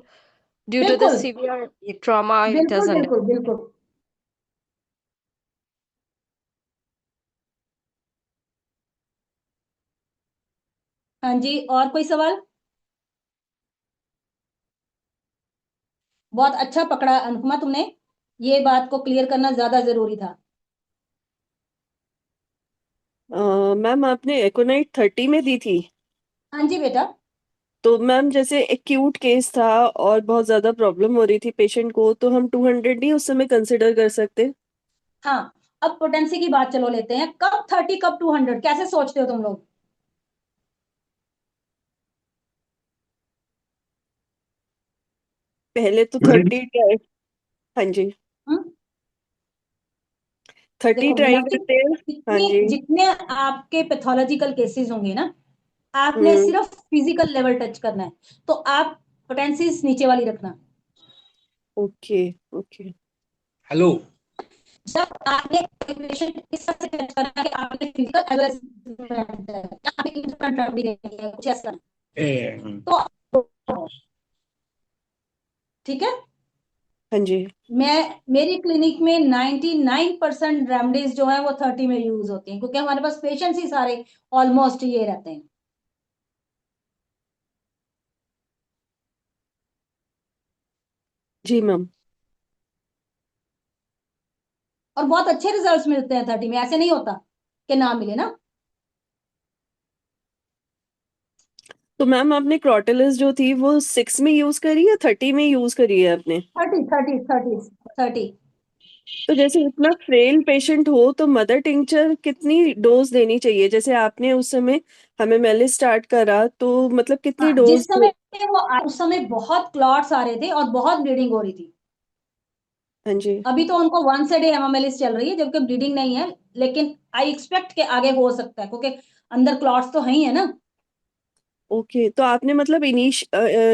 due to the बिल्कुल severe trauma it has बिल्कुल undergone. बिल्कुल बिल्कुल। हाँ जी, और कोई सवाल? बहुत अच्छा पकड़ा अनुपमा तुमने, ये बात को क्लियर करना ज्यादा जरूरी था। मैम आपने एकोनाइट 30 में दी थी, हाँ जी बेटा। तो मैम जैसे एक्यूट केस था और बहुत ज्यादा प्रॉब्लम हो रही थी पेशेंट को, तो हम 200 नहीं उस समय कंसिडर कर सकते? हाँ, अब पोटेंसी की बात चलो लेते हैं, कब 30 कब 200, कैसे सोचते हो तुम लोग? पहले तो यूरिन 30 ट्राई। हाँ जी, हम्म? 30 देखो ट्राई मीनाक्षी, करते हैं। हाँ जितने जी। जितने आपके पैथोलॉजिकल केसेस होंगे ना, आपने हम्म। सिर्फ फिजिकल लेवल टच करना है, तो आप पोटेंसीज नीचे वाली रखना। Okay okay. हेलो। जब आपने पेशेंट इस तरह से टच करना है कि आपने फिजिकल कुछ ऐसा, ए, तो ठीक है। हाँ जी। मैं मेरी क्लिनिक में 99% रेमडीज जो है वो 30 में यूज होती हैं, क्योंकि हमारे पास पेशेंट्स ही सारे ऑलमोस्ट ये रहते हैं। जी मैम। और बहुत अच्छे रिजल्ट्स मिलते हैं 30 में, ऐसे नहीं होता कि ना मिले ना। तो मैम आपने क्रोटेलिस जो थी वो 6 में यूज करी या 30 में यूज करी है आपने? 30 30 30 30। तो जैसे इतना फ्रेल पेशेंट हो तो मदर टिंचर कितनी डोज देनी चाहिए? जैसे आपने उस समय हमें मेले स्टार्ट करा, तो मतलब कितनी हाँ, जिस डोज? समय वो उस समय बहुत क्लॉट्स आ रहे थे और बहुत ब्लीडिंग हो रही थी। हाँ जी। अभी तो उनको वंस ए डे एमएमएलिस चल रही है, जबकि ब्लीडिंग नहीं है, लेकिन आई एक्सपेक्ट के आगे हो सकता है, क्योंकि अंदर क्लॉट्स तो है ही है ना। ओके, तो आपने मतलब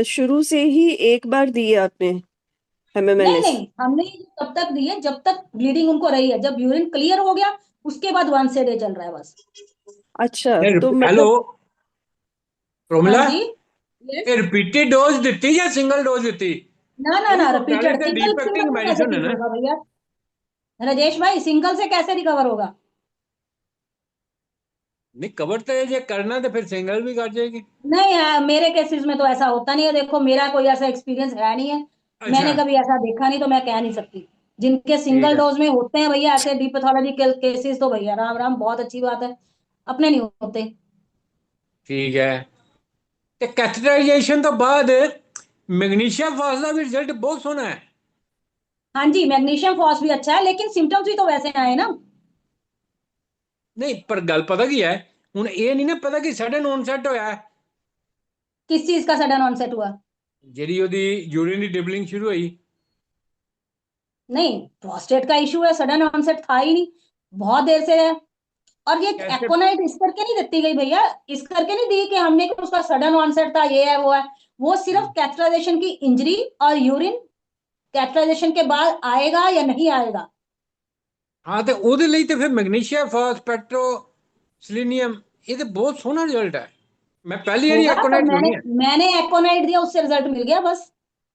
शुरू से ही एक बार दी है आपने नहीं हेमेमेलिस? नहीं, हमने ये तब तक दी है जब तक ब्लीडिंग उनको रही है, जब यूरिन क्लियर हो गया उसके बाद वंस ए डे चल रहा है बस। अच्छा, ए, तो हेलो मतलब हाँ रोमिला, जी। ये यस। रिपीटेड डोज देती या सिंगल डोज देती? ना ना क्योंकि ना, वो पहले रिपीटेड, से सिंगल सिंगल डिफेक्टिंग से कैसे मेडिसिन है ठीक ना। होगा भैया? राजेश भाई, सिंगल से कैसे रिकवर होगा? नहीं कवर तो ये करना तो फिर सिंगल भी कर जाएगी। नहीं मेरे केसेस में तो ऐसा होता नहीं है, देखो मेरा कोई ऐसा एक्सपीरियंस है नहीं है, मैंने अच्छा कभी ऐसा देखा नहीं, तो मैं कह नहीं सकती। जिनके ठीक सिंगल है डोज में होते हैं भैया ऐसे डीप पैथोलॉजी के केसेस, तो भैया राम राम, बहुत अच्छी बात है, अपने नहीं होते। ठीक है। ਤੇ ਕੈਥੇਟਰਾਈਜੇਸ਼ਨ ਤੋਂ ਬਾਅਦ ਮੈਗਨੀਸ਼ੀਅਮ ਫਾਸ ਦਾ ਵੀ ਰਿਜ਼ਲਟ ਬਹੁਤ ਸੋਹਣਾ ਹੈ। हाँ जी, मैग्नीशियम फॉस भी अच्छा है, लेकिन सिम्टम्स भी तो वैसे आए ना। ਨਹੀਂ ਪਰ ਗੱਲ ਪਤਾ ਕੀ ਹੈ, ਹੁਣ ਇਹ ਨਹੀਂ ਨਾ पता कि सडन ऑनसेट होया है। किस चीज का सडन ऑनसेट हुआ? ਜਿਹੜੀ ਉਹਦੀ यूरिन ਦੀ डिबलिंग शुरू हुई। नहीं, प्रोस्टेट का इशू है, सडन ऑनसेट था ही नहीं, बहुत देर से है। और ये कैसे? एकोनाइट इस करके नहीं देती गई भैया, इस करके नहीं दी कि हमने कि उसका सडन ऑनसेट था, ये है वो है। वो सिर्फ कैथराइजेशन की इंजरी और यूरिन कैथराइजेशन के बाद आएगा या नहीं आएगा। ਹਾਂ ਤੇ ਉਹਦੇ ਲਈ ਤੇ ਫਿਰ ਮੈਗਨੀਸ਼ੀਅਮ ਫਾਸਫੈਟੋ सेलेनियम ये तो बहुत सोहना रिजल्ट है। मैं पहली बार होगा तो एकोनाइट मैंने सुनी है। मैंने एकोनाइट दिया, उससे रिजल्ट मिल गया बस,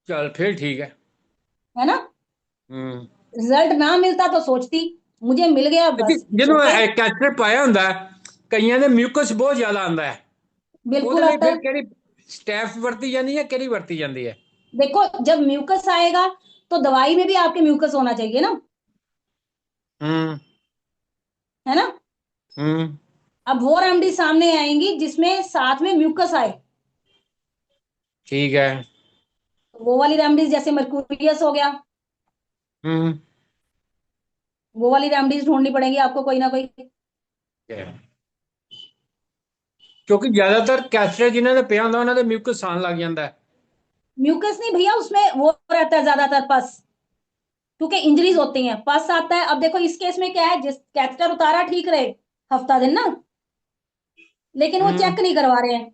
चल फिर ठीक है ना। हम्म। रिजल्ट ना मिलता तो सोचती, मुझे मिल गया बस, ਜਦੋਂ ओके। ਕੈਥੇਟਰ ਪਾਇਆ ਹੁੰਦਾ ਹੈ, ਕਈਆਂ ਦੇ ਮਿਊਕਸ ਬਹੁਤ ਜ਼ਿਆਦਾ ਆਉਂਦਾ ਹੈ। ਉਹਦੇ बिल्कुल ਲਈ आता ਫਿਰ है। ਕਿਹੜੀ ਸਟੈਫ ਵਰਤੀ ਜਾਂਦੀ ਹੈ, ਕਿਹੜੀ ਵਰਤੀ ਜਾਂਦੀ ਹੈ? देखो जब म्यूकस आएगा तो दवाई में भी आपके म्यूकस होना चाहिए ना, हम्म है ना। हम्म। अब वो रेमडी सामने आएंगी जिसमें साथ में म्यूकस आए, ठीक है। तो वो वाली रेमडीज जैसे मर्कूरियस हो गया, हम्म। वो वाली रेमडीज ढूंढनी पड़ेगी आपको कोई ना कोई। ਕਿਉਂਕਿ ਜ਼ਿਆਦਾਤਰ ਕੈਸਟਰ ਜਿਨ੍ਹਾਂ ਦੇ ਪਿਆ ਹੁੰਦਾ ਉਹਨਾਂ ਦੇ ਮਿਊਕਸ ਆਉਣ ਲੱਗ ਜਾਂਦਾ ਹੈ। म्यूकस नहीं भैया, उसमें वो रहता है ज्यादातर पस, क्योंकि इंजरीज होती हैं, पस आता है। अब देखो इस केस में क्या है, जिस कैथेटर उतारा ठीक रहे हफ्ता दिन ना, लेकिन वो चेक नहीं करवा रहे हैं,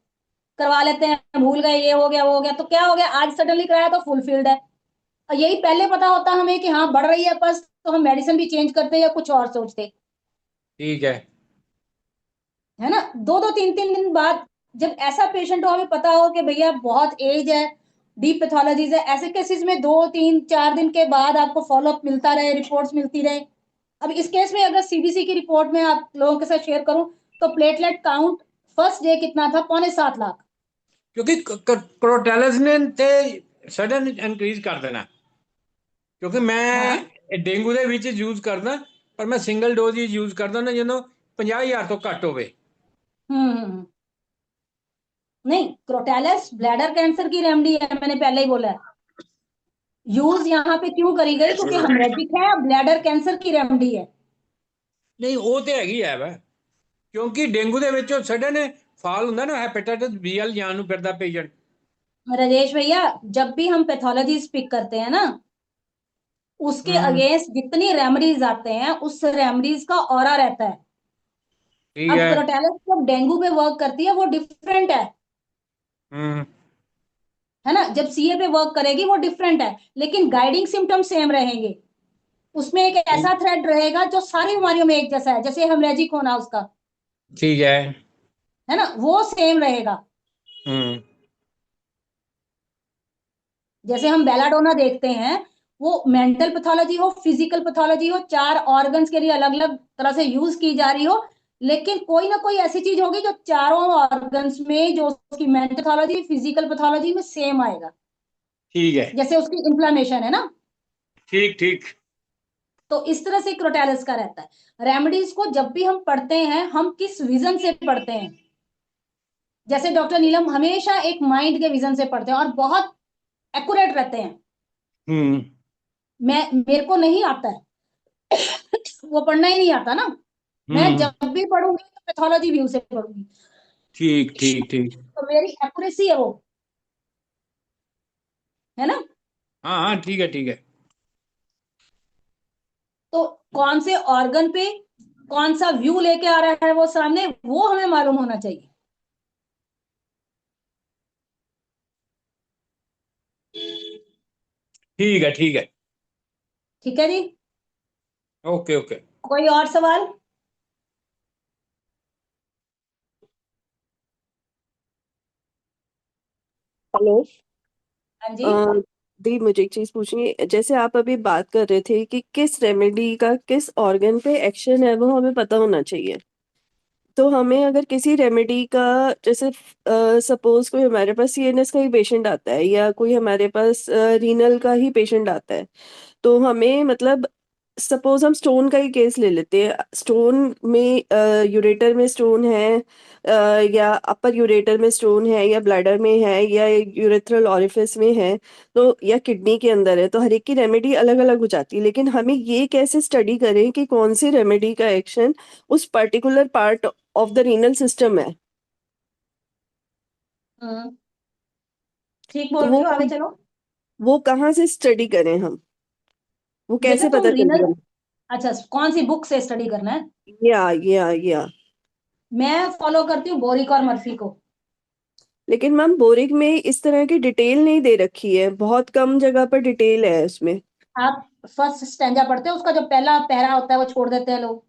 करवा लेते हैं, भूल गए, ये हो गया वो हो गया, तो क्या हो गया, आज सडनली कराया तो फुलफिल्ड है। और यही पहले पता होता हमें कि हाँ बढ़ रही है पस, तो हम मेडिसिन भी चेंज करते या कुछ और सोचते, ठीक है। है ना। दो दो तीन तीन दिन बाद जब ऐसा पेशेंट हो, हमें पता हो कि भैया बहुत एज है, डीप पैथोलॉजीज है, ऐसे केसेस में 2 3 4 दिन के बाद आपको फॉलोअप मिलता रहे, रिपोर्ट्स मिलती रहे। अब इस केस में अगर सीबीसी की रिपोर्ट में आप लोगों के साथ शेयर करूं, तो प्लेटलेट काउंट फर्स्ट डे कितना था, 6.25 लाख। ਕਿਉਂਕਿ ਕ੍ਰੋਟੈਲਸ ਨੇ ਤੇ ਸਡਨ ਇਨਕਰੀਜ਼ ਕਰ ਦੇਣਾ। ਕਿਉਂਕਿ हाँ। ਮੈਂ ਡੇਂਗੂ ਦੇ ਵਿੱਚ ਯੂਜ਼ ਕਰਦਾ, ਪਰ ਮੈਂ ਸਿੰਗਲ ਡੋਜ਼ ਹੀ ਯੂਜ਼ ਕਰਦਾ ਨਾ ਜਦੋਂ 50,000 ਤੋਂ ਘੱਟ ਹੋਵੇ। नहीं, क्रोटैलस ब्लैडर कैंसर की रेमडी है, मैंने पहले ही बोला है। यूज यहाँ पे क्यों करी गई, क्योंकि हेमरेजिक है, ब्लैडर कैंसर की रेमडी है। ਨਹੀਂ ਉਹ ਤੇ ਹੈਗੀ ਹੈ ਵਾ, ਕਿਉਂਕਿ ਡੇਂਗੂ ਦੇ ਵਿੱਚ ਉਹ ਸਡਨ ਫਾਲ ਹੁੰਦਾ ਨਾ, ਹੈਪੇਟਾਈਟਸ ਬੀ ਵੱਲ ਜਾਣ ਨੂੰ ਫਿਰਦਾ ਪੇਸ਼ੈਂਟ। राजेश भैया, जब भी हम पैथोलॉजी स्पीक करते हैं ना, उसके अगेंस्ट जितनी रेमडीज आते हैं उस रेमडीज का ऑरा रहता है। ठीक अब है। क्रोटैलस जब डेंगू पे वर्क करती है वो डिफरेंट हम्म। है ना। जब सीए पे वर्क करेगी वो डिफरेंट है, लेकिन गाइडिंग सिम्टम्स सेम रहेंगे। उसमें एक ऐसा थ्रेड रहेगा जो सारी बीमारियों में एक जैसा है, जैसे हेमरेजिक होना उसका, ठीक है। है ना, वो सेम रहेगा। हम्म। जैसे हम बेलाडोना देखते हैं, वो मेंटल पैथोलॉजी हो, फिजिकल पैथोलॉजी हो, 4 ऑर्गन्स के लिए अलग अलग तरह से यूज की जा रही हो, लेकिन कोई ना कोई ऐसी चीज होगी जो चारों ऑर्गन्स में, जो उसकी मेंटल पैथोलॉजी फिजिकल पैथोलॉजी में सेम आएगा। ठीक है। जैसे उसकी इन्फ्लामेशन है ना, ठीक ठीक। तो इस तरह से क्रोटैलस का रहता है। रेमेडीज को जब भी हम पढ़ते हैं, हम किस विजन से पढ़ते हैं, जैसे डॉक्टर नीलम हमेशा एक माइंड के विजन से पढ़ते हैं और बहुत एक्यूरेट रहते हैं। हम्म। मेरे को नहीं आता है वो पढ़ना ही नहीं आता ना, मैं जब भी पढ़ूंगी तो पैथोलॉजी व्यू से पढ़ूंगी, ठीक ठीक ठीक। तो मेरी एक्यूरेसी है वो, है ना। हाँ हाँ ठीक है ठीक है। तो कौन से ऑर्गन पे कौन सा व्यू लेके आ रहा है वो सामने, वो हमें मालूम होना चाहिए। ठीक है ठीक है। ठीक है जी। Okay okay. कोई और सवाल? हेलो। हाँ जी। दी मुझे एक चीज पूछनी है, जैसे आप अभी बात कर रहे थे कि किस रेमेडी का किस ऑर्गन पे एक्शन है वो हमें पता होना चाहिए, तो हमें अगर किसी रेमेडी का, जैसे सपोज कोई हमारे पास सीएनएस का ही पेशेंट आता है या कोई हमारे पास रीनल का ही पेशेंट आता है, तो हमें मतलब सपोज हम स्टोन का ही केस ले लेते हैं। स्टोन में यूरेटर में स्टोन है, या अपर यूरेटर में स्टोन है, या ब्लैडर में है, या यूरेथ्रल ऑरिफिस में है, तो या किडनी के अंदर है, तो हर एक की रेमेडी अलग अलग हो जाती है। लेकिन हमें ये कैसे स्टडी करें कि कौन सी रेमेडी का एक्शन उस particular part of the renal system है? हम्म, ठीक तो बोल रही हो, आगे चलो। वो कहाँ से स्टडी करें हम? वो बेटा कैसे तुम पता रीनल, चलेगा? अच्छा कौन सी बुक से स्टडी करना है? या मैं फॉलो करती हूँ बोरिक और मर्फी को। लेकिन मैम बोरिक में इस तरह की डिटेल नहीं दे रखी है, बहुत कम जगह पर डिटेल है उसमें। आप फर्स्ट स्टैंजा पढ़ते हो, उसका जो पहला पैरा होता है वो छोड़ देते हैं लोग।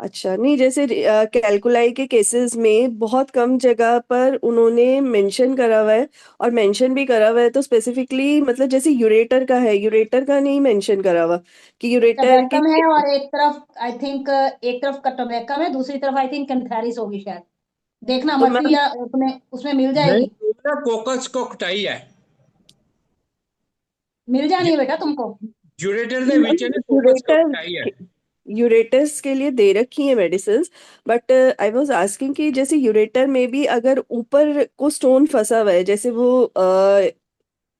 अच्छा, नहीं जैसे कैलकुलाई के केसेस में बहुत कम जगह पर उन्होंने मेंशन करा हुआ है, और मेंशन भी करा हुआ है तो स्पेसिफिकली, मतलब जैसे यूरेटर का है, यूरेटर का नहीं मेंशन करा हुआ कि यूरेटर के। टबैकम है और एक तरफ आई थिंक, एक तरफ का टबैकम है, दूसरी तरफ आई थिंक कैंथारिस होगी शायद। देखना तो मर्फी मैम या उसमें उसमें मिल नहीं, जाएगी। पूरा कोकस कोकटाई है। मिल जानी है बेटा तुमको। यूरेटर ਦੇ ਵਿੱਚ ਨਾ ਕੋਕਸ यूरेटर ਕੋਕटाई है। यूरेटर्स के लिए दे रखी है medicine, but I was asking कि जैसे यूरेटर में भी अगर ऊपर को स्टोन फंसा हुआ है, जैसे वो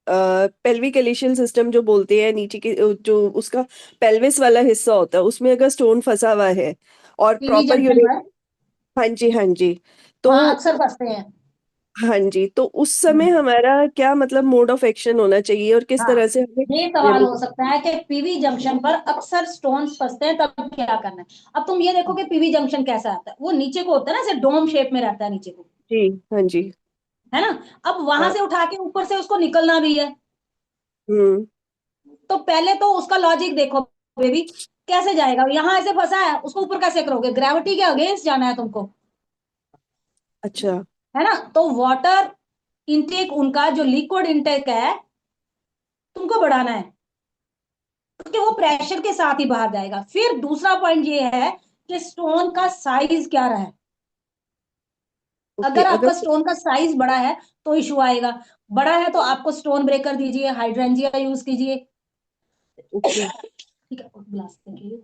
पेल्विक एलिशियल सिस्टम जो बोलते हैं, नीचे के जो उसका पेल्विस वाला हिस्सा होता है, उसमें अगर स्टोन फंसा हुआ है और पीवी प्रॉपर जंक्शन यूरेट। पर हाँ जी, हाँ जी। तो वहां अक्सर फंसते हैं। हाँ जी, तो उस समय हमारा क्या मतलब मोड ऑफ एक्शन होना चाहिए, और किस हाँ, तरह से हमें ये सवाल हो रेमेडी? सकता है कि पीवी जंक्शन पर अक्सर स्टोन्स फंसते हैं, तब क्या करना है। अब तुम ये देखो कि पीवी जंक्शन कैसा आता है, वो नीचे को होता है ना, ऐसे डोम शेप में रहता है नीचे को, जी, हाँ जी। है ना। अब वहां हाँ। से उठा के ऊपर से उसको निकलना भी है। हम्म। तो पहले तो उसका लॉजिक देखो बेबी, कैसे जाएगा, यहाँ ऐसे फंसा है, उसको ऊपर कैसे करोगे, ग्रेविटी के अगेंस्ट जाना है तुमको, अच्छा। है ना। तो वाटर इनटेक, उनका जो लिक्विड इनटेक है तुमको बढ़ाना है, क्योंकि वो प्रेशर के साथ ही बाहर जाएगा। फिर दूसरा पॉइंट ये है कि स्टोन का साइज क्या रहा है। ओके, अगर अगर आपका स्टोन का साइज बड़ा है तो इशू आएगा। बड़ा है तो आपको स्टोन ब्रेकर दीजिए, हाइड्रेंजिया यूज कीजिए। ओके। ठीक है, ग्लास देखिए।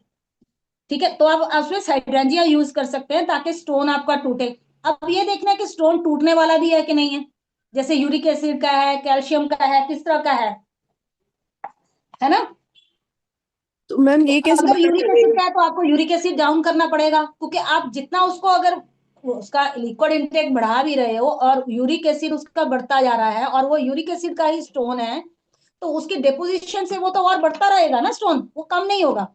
ठीक है, तो आप उसमें हाइड्रेंजिया यूज कर सकते हैं ताकि स्टोन आपका टूटे। अब ये देखना है कि स्टोन टूटने वाला भी है कि नहीं है, जैसे यूरिक एसिड का है, कैल्शियम का है, किस तरह का है ना। तो मैम तो ये कैसे अगर पता यूरिक एसिड चलेगा? का है तो आपको यूरिक एसिड डाउन करना पड़ेगा, क्योंकि आप जितना उसको अगर उसका लिक्विड इनटेक बढ़ा भी रहे हो और यूरिक एसिड उसका बढ़ता जा रहा है और वो यूरिक एसिड का ही स्टोन है, तो उसकी डिपोजिशन से वो तो और बढ़ता रहेगा ना, स्टोन वो कम नहीं होगा।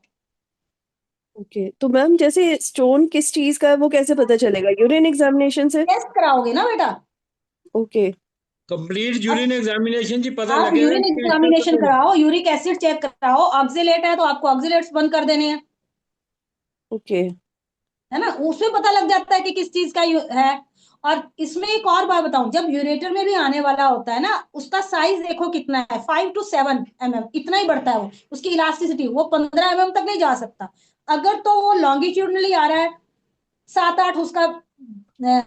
ओके, तो मैम जैसे स्टोन किस चीज का है वो कैसे पता चलेगा? यूरिन एग्जामिनेशन से? टेस्ट कराओगे ना बेटा। ओके। कंप्लीट अब यूरिन एग्जामिनेशन जी पता आप लगेगा यूरिन कि एग्जामिनेशन कराओ, यूरिक एसिड चेक कराओ, ऑक्सीलेट है तो आपको ऑक्सीलेट्स बंद कर देने हैं, ओके। है ना। उसमें पता लग जाता है कि किस चीज का है। और इसमें एक और बात बताऊं, जब यूरेटर में भी आने वाला होता है ना, उसका साइज देखो कितना है, 5 to 7 mm, इतना ही बढ़ता है वो। उसकी इलास्टिसिटी वो 15 mm तक नहीं जा सकता। अगर तो वो लॉन्गिट्यूडनली आ रहा है, 7-8 उसका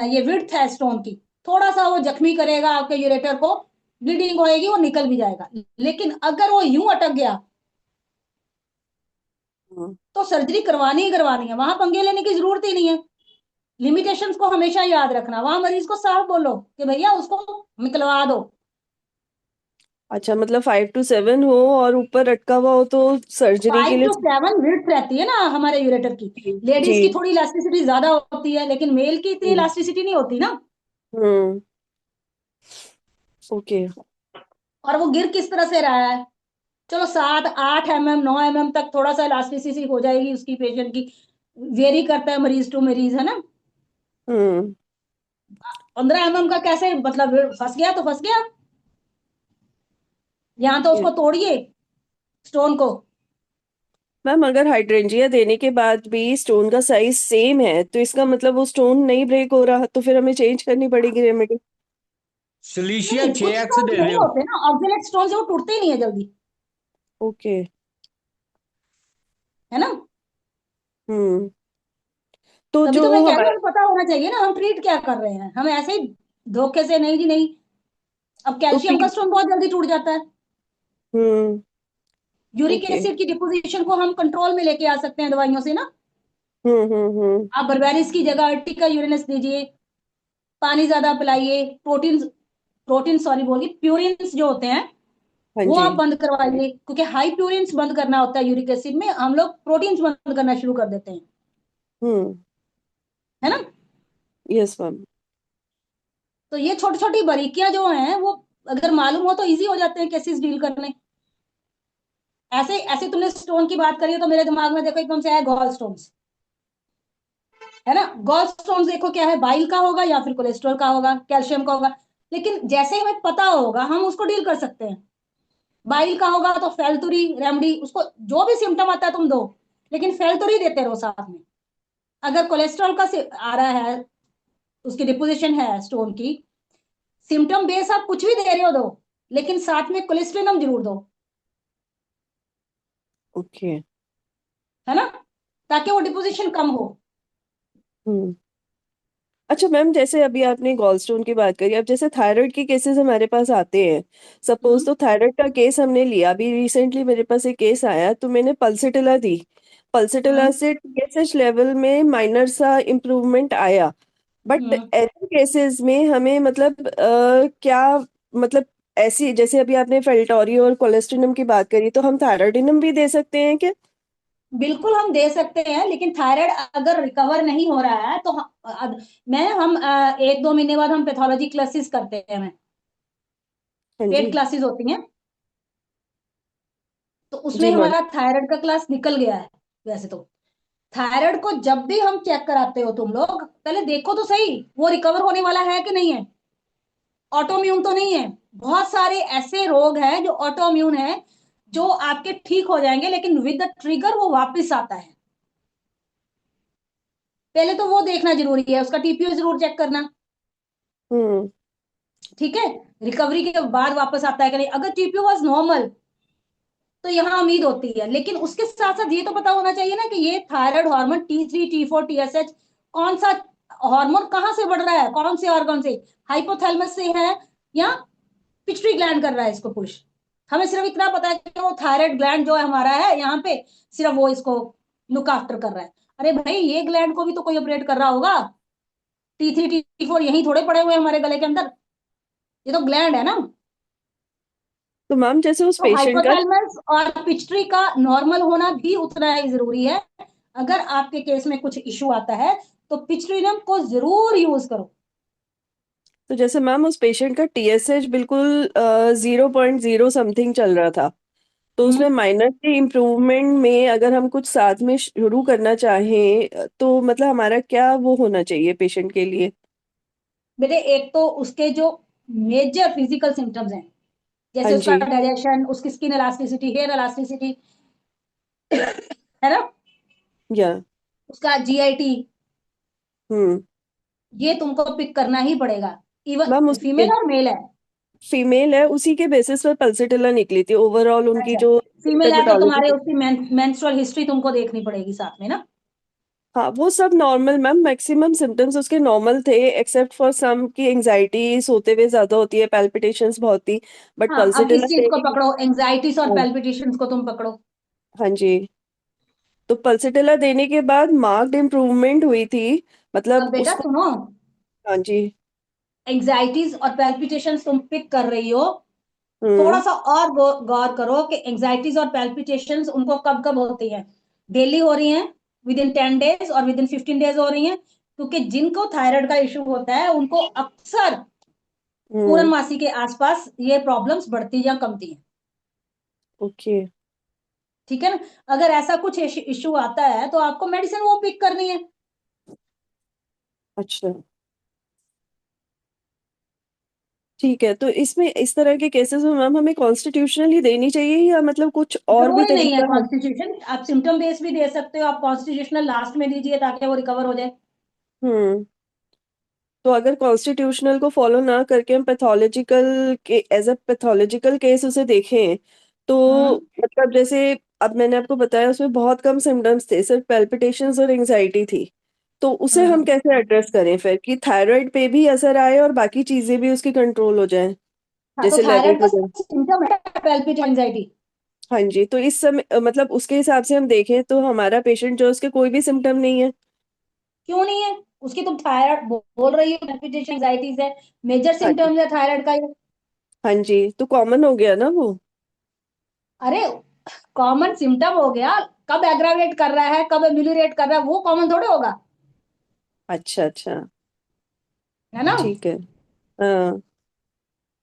ये विड्थ है स्टोन की, थोड़ा सा वो जख्मी करेगा आपके यूरेटर को, ब्लीडिंग होएगी, वो निकल भी जाएगा। लेकिन अगर वो यूं अटक गया हाँ। तो सर्जरी करवानी ही करवानी है, वहां पंगे लेने की जरूरत ही नहीं है। लिमिटेशंस को हमेशा याद रखना, वहां मरीज को साफ बोलो कि भैया उसको निकलवा दो। अच्छा, मतलब 5 to 7 हो और ऊपर अटका हुआ हो तो सर्जरी के फाइव लिए? टू सेवन विड्थ रहती है ना हमारे यूरेटर की। जी लेडीज जी। की थोड़ी इलास्टिसिटी ज्यादा होती है, लेकिन मेल की इतनी हम्म। इलास्टिसिटी नहीं होती ना। हम्म, ओके। और वो गिर किस तरह से रहा है, चलो 7-8 mm 9 mm तक थोड़ा सा इलास्टिसिटी हो जाएगी उसकी, पेशेंट की वेरी करता है मरीज टू मरीज, है ना। हम्म। 15 mm का कैसे, मतलब फंस गया तो फंस गया, यहाँ तो ओके उसको तोड़िए स्टोन को। मैम, अगर हाइड्रेंजिया देने के बाद भी स्टोन का साइज सेम है तो इसका मतलब वो स्टोन नहीं ब्रेक हो रहा, तो फिर हमें चेंज करनी पड़ेगी रेमेडी? सिलिशिया नहीं, कुछ 6x स्टोन दे नहीं दियो। होते ना ऑक्जेलेट स्टोन से, वो टूटते ही नहीं है जल्दी, ओके। है ना। हम्म। तो तभी जो तो मैं कह रही हूँ, हमारा हमें पता होना चाहिए ना हम ट्रीट क्या कर रहे हैं। हम ऐसे ही धोखे से नहीं जी नहीं। अब तो कैल्शियम का स्टोन बहुत जल्दी टूट जाता है। हम्म। Uric okay. एसिड की डिपोजिशन को हम कंट्रोल में लेके आ सकते हैं दवाइयों से ना। हम्म। आप बर्बेरिस की जगह अर्टिका यूरिनस दीजिए, पानी ज्यादा पिलाइए, प्रोटीन प्रोटीन सॉरी बोलिए प्यूरिन्स जो होते हैं हाँ वो जी। आप बंद करवाइए, क्योंकि हाई प्यूरिन्स बंद करना होता है यूरिक एसिड में, हम लोग प्रोटीन्स बंद करना शुरू कर देते हैं, हम्म। है ना। Yes ma'am. तो ये छोटी छोटी बारीकियां जो हैं वो अगर मालूम हो तो इजी हो जाते हैं केसेस डील करने। ऐसे ऐसे तुमने स्टोन की बात करी है तो मेरे दिमाग में देखो एकदम से है गॉल स्टोन्स, है ना। गॉल स्टोन्स देखो क्या है, बाइल का होगा या फिर कोलेस्ट्रॉल का होगा, कैल्शियम का होगा। लेकिन जैसे हमें पता होगा हम उसको डील कर सकते हैं। बाइल का होगा तो फेलतुरी रेमडी, उसको जो भी सिम्टम आता है तुम दो, लेकिन फेलतुरी देते रहो साथ में। अगर कोलेस्ट्रॉल का आ रहा है, उसकी डिपोजिशन है स्टोन की, सिम्टम बेस आप कुछ भी दे रहे हो दो, लेकिन साथ में कोलेस्ट्रिनम जरूर दो, ओके। है ना, ताकि वो डिपोजिशन कम हो। हम्म। अच्छा मैम, जैसे अभी आपने गॉलस्टोन की बात करी, अब जैसे थायराइड के केसेस हमारे पास आते हैं, सपोज, तो थायराइड का केस हमने लिया, अभी रिसेंटली मेरे पास एक केस आया तो मैंने पल्सिटिला दी। पल्सिटिला हम्म से टीएसएच लेवल में माइनर सा इम्प्रूवमेंट आया। बट हम्म ऐसे केसेस में हमें मतलब क्या, मतलब ऐसी, जैसे अभी आपने फेल्टोरी और कोलेस्ट्रिनम की बात करी, तो हम थायराइडिनम भी दे सकते हैं क्या? बिल्कुल हम दे सकते हैं, लेकिन थायराइड अगर रिकवर नहीं हो रहा है तो हम 1-2 महीने बाद हम पैथोलॉजी क्लासेस करते हैं। मैं हाँ पेड जी। क्लासेस होती हैं, तो उसमें जी मैम। हमारा थायराइड का क्लास निकल गया है। वैसे तो थायराइड को जब भी हम चेक कराते हो तुम लोग पहले देखो तो सही वो रिकवर होने वाला है कि नहीं है, ऑटोम्यून तो नहीं है। बहुत सारे ऐसे रोग हैं जो ऑटोम्यून है, जो आपके ठीक हो जाएंगे लेकिन विद द ट्रिगर वो वापस आता है। पहले तो वो देखना जरूरी है, उसका टीपीओ जरूर चेक करना, हम्म। ठीक है। रिकवरी के बाद वापस आता है कि नहीं। अगर टीपीओ वाज नॉर्मल तो यहाँ उम्मीद होती है, लेकिन उसके साथ साथ ये तो पता होना चाहिए ना कि ये thyroid hormone T3 T4 TSH कौन सा हार्मोन कहाँ से बढ़ रहा है, कौन से ऑर्गन से, हाइपोथैलेमस से है या पिट्यूटरी ग्लैंड कर रहा है इसको पुश। हमें सिर्फ इतना पता है कि वो थायराइड ग्लैंड जो है हमारा है यहाँ पे, सिर्फ वो इसको लुक आफ्टर कर रहा है। अरे भाई ये ग्लैंड को भी तो कोई ऑपरेट कर रहा होगा। T3 T4 यही थोड़े पड़े हुए हैं हमारे गले के अंदर, ये तो ग्लैंड है ना। तो मैम, जैसे उस तो पेशेंट का, हाइपोथैलेमस और पिट्यूटरी का नॉर्मल होना भी उतना ही जरूरी है। अगर आपके केस में कुछ इशू आता है तो पिट्यूटरियम को जरूर यूज करो। तो जैसे मैम उस पेशेंट का टीएसएच बिल्कुल 0.0 समथिंग चल रहा था, तो उसमें हम्म माइनर के इम्प्रूवमेंट में अगर हम कुछ साथ में शुरू करना चाहें, तो मतलब हमारा क्या वो होना चाहिए पेशेंट के लिए? बेटे, एक तो उसके जो मेजर फिजिकल सिम्टम्स हैं, हाँ जैसे उसका जी। डाइजेशन, उसकी स्किन इलास्टिसिटी, हेयर इलास्टिसिटी, है ना, या। उसका जीआईटी, हम्म। ये तुमको पिक करना ही पड़ेगा। मैम इवन उसी के, फीमेल और मेल है। फीमेल है, उसी के बेसिस पर पल्सिटिला निकली थी, ओवरऑल उनकी अच्छा, जो फीमेल है तो हिस्टोपेथोलॉजी तुम्हारे थी। उसकी मेंस्ट्रुअल हिस्ट्री तुमको देखनी पड़ेगी साथ में ना। हाँ, वो सब नॉर्मल मैम, मैक्सिमम सिम्टम्स उसके नॉर्मल थे, एक्सेप्ट फॉर सम की एंजाइटी सोते हुए ज्यादा होती है, पैल्पिटेशंस बहुत थी, बट हाँ, अब इस पल्सिटिला चीज को देने के पकड़ो, एंजाइटीज और हाँ। पैल्पिटेशंस को तुम पकड़ो। हाँ जी। तो पल्सिटिला देने के बाद मार्क्ड इम्प्रूवमेंट हुई थी, अब मतलब बेटा उसको। सुनो, हाँ जी। एंजाइटीज और पैल्पिटेशंस तुम पिक कर रही हो, थोड़ा हम्म। सा और गौर करो कि एंजाइटीज और पैल्पिटेशंस उनको कब कब होती हैं। डेली हो रही हैं, विद इन 10 डेज और विद इन 15 डेज हो रही हैं, क्योंकि जिनको थायराइड का इशू होता है उनको अक्सर हम्म। पूर्णमासी के आसपास ये प्रॉब्लम्स बढ़ती या कमती हैं। ओके। ठीक है ना। अगर ऐसा कुछ इशू आता है तो आपको मेडिसिन वो पिक करनी है। अच्छा, ठीक है। तो इसमें इस तरह के केसेस में मैम हमें कॉन्स्टिट्यूशनल ही देनी चाहिए, या मतलब कुछ और भी जरूरी नहीं है तरीका हम? कॉन्स्टिट्यूशन, आप सिम्टम बेस भी दे सकते हो, आप कॉन्स्टिट्यूशनल लास्ट में दीजिए ताकि वो रिकवर हो जाए। हम्म। तो अगर कॉन्स्टिट्यूशनल को फॉलो ना करके हम पैथोलॉजिकल के एज अ पैथोलॉजिकल केस उसे देखें, तो हम्म मतलब जैसे अब मैंने आपको बताया उसमें बहुत कम सिम्टम्स थे, सिर्फ पैल्पिटेशंस और एंजाइटी थी, तो उसे हम कैसे एड्रेस करें फिर कि थायराइड पे भी असर आए और बाकी चीजें भी उसकी कंट्रोल हो जाए, हाँ, तो जैसे लेवल थायराइड का वगैरह। सिम्टम है पैल्पिटेशन एंजाइटी। हाँ जी, तो इस समय मतलब उसके हिसाब से हम देखें तो हमारा पेशेंट जो उसके कोई भी सिम्टम नहीं है। क्यों नहीं है? उसकी तुम थायराइड बोल रही हो, पैल्पिटेशन एंजाइटी है, मेजर हाँ जी। सिम्टम्स है थायराइड का ये। हाँ जी, तो कॉमन हो गया ना वो। अरे कॉमन सिम्टम हो गया, कब एग्रावेट कर रहा है कब एम्यूलरेट कर रहा है वो कॉमन थोड़े होगा, अच्छा अच्छा, है ना? ठीक है। हाँ,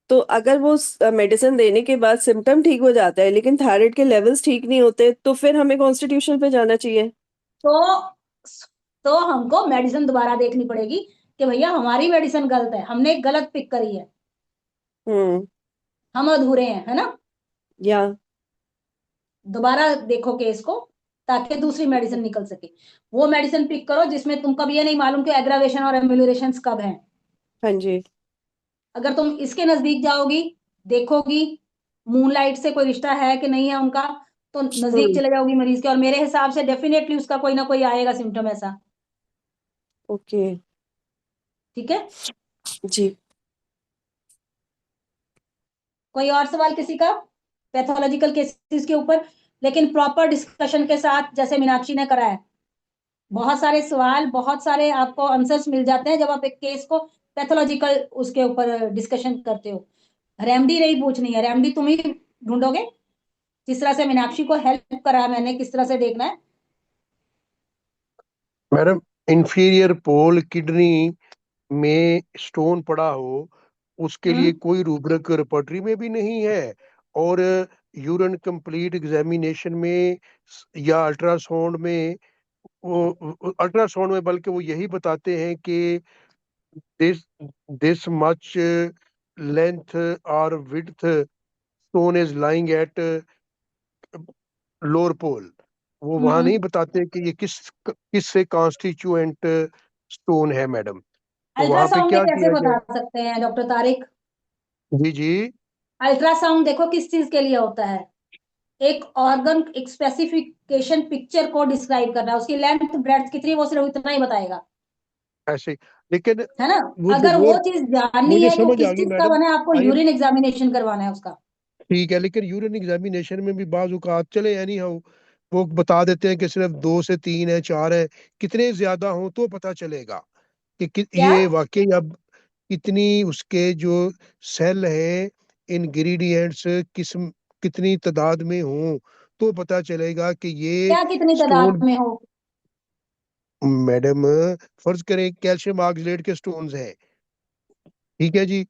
तो अगर वो मेडिसिन देने के बाद सिम्टम ठीक हो जाता है लेकिन थायराइड के लेवल्स ठीक नहीं होते तो फिर हमें कॉन्स्टिट्यूशन पे जाना चाहिए। तो हमको मेडिसिन दोबारा देखनी पड़ेगी कि भैया हमारी मेडिसिन गलत है, हमने गलत पिक करी है, हम्म। हम अधूरे हैं, है ना? या दोबारा देखो केस को ताकि दूसरी मेडिसिन निकल सके। वो मेडिसिन पिक करो जिसमें तुमको भी ये नहीं मालूम कि एग्रावेशन और एम्यूलरेशन कब है। हाँ जी। अगर तुम इसके नजदीक जाओगी, देखोगी मूनलाइट से कोई रिश्ता है कि नहीं है उनका, तो नजदीक हम्म। चले जाओगी मरीज के, और मेरे हिसाब से डेफिनेटली उसका कोई ना कोई आएगा सिम्टम ऐसा। ओके। ठीक है, जी। कोई और सवाल किसी का पैथोलॉजिकल केसेस के ऊपर? लेकिन प्रॉपर डिस्कशन के साथ, जैसे मीनाक्षी ने करा है। बहुत सारे सवाल, बहुत सारे आपको आंसर्स मिल जाते हैं जब आप एक केस को पैथोलॉजिकल उसके ऊपर डिस्कशन करते हो। रेमडी नहीं पूछनी है, रेमडी तुम ही ढूंढोगे। जिस तरह से मीनाक्षी को हेल्प करा मैंने, किस तरह से देखना है। मैडम, इंफीरियर पोल किडनी में स्टोन पड़ा हो उसके लिए कोई रूब्रिक रिपोर्टरी में भी नहीं है, और यूरिन कंप्लीट एग्जामिनेशन में या अल्ट्रासाउंड में, वो अल्ट्रासाउंड में बल्कि वो यही बताते हैं कि दिस दिस मच लेंथ और width stone is lying at lower pole. वो वहां नहीं बताते कि ये किस से कॉन्स्टिट्यूएंट स्टोन है मैडम। तो वहां पे अल्ट्रासाउंड में क्या कैसे किया बता जाए? सकते हैं डॉक्टर तारिक? जी जी। अल्ट्रासाउंड देखो किस चीज के लिए होता है, एक ऑर्गन, एक स्पेसिफिकेशन पिक्चर को डिस्क्राइब करना है, उसकी लेंथ ब्रेड्थ कितनी वो सिर्फ इतना ही बताएगा, ऐसे, लेकिन है ना? वो जो अगर वो वो चीज जाननी मुझे है कि वो समझ आ किस गई चीज का मैडम। बना है, आपको आई एम यूरिन एग्जामिनेशन करवाना है उसका। ठीक है, लेकिन यूरिन एग्जामिनेशन में भी बाज औकात चले एनी हाउ वो बता देते हैं कि सिर्फ 2 से 3 है, 4 है। कितने ज्यादा हो तो पता चलेगा क्या? ये वाकई अब कितनी उसके जो सेल हैं, इंग्रेडिएंट्स कितनी तादाद में हों तो पता चलेगा कि ये क्या कितनी तादाद स्टोन। में हो? मैडम, फर्ज करें कैल्शियम ऑक्सलेट के स्टोन्स हैं, ठीक है जी,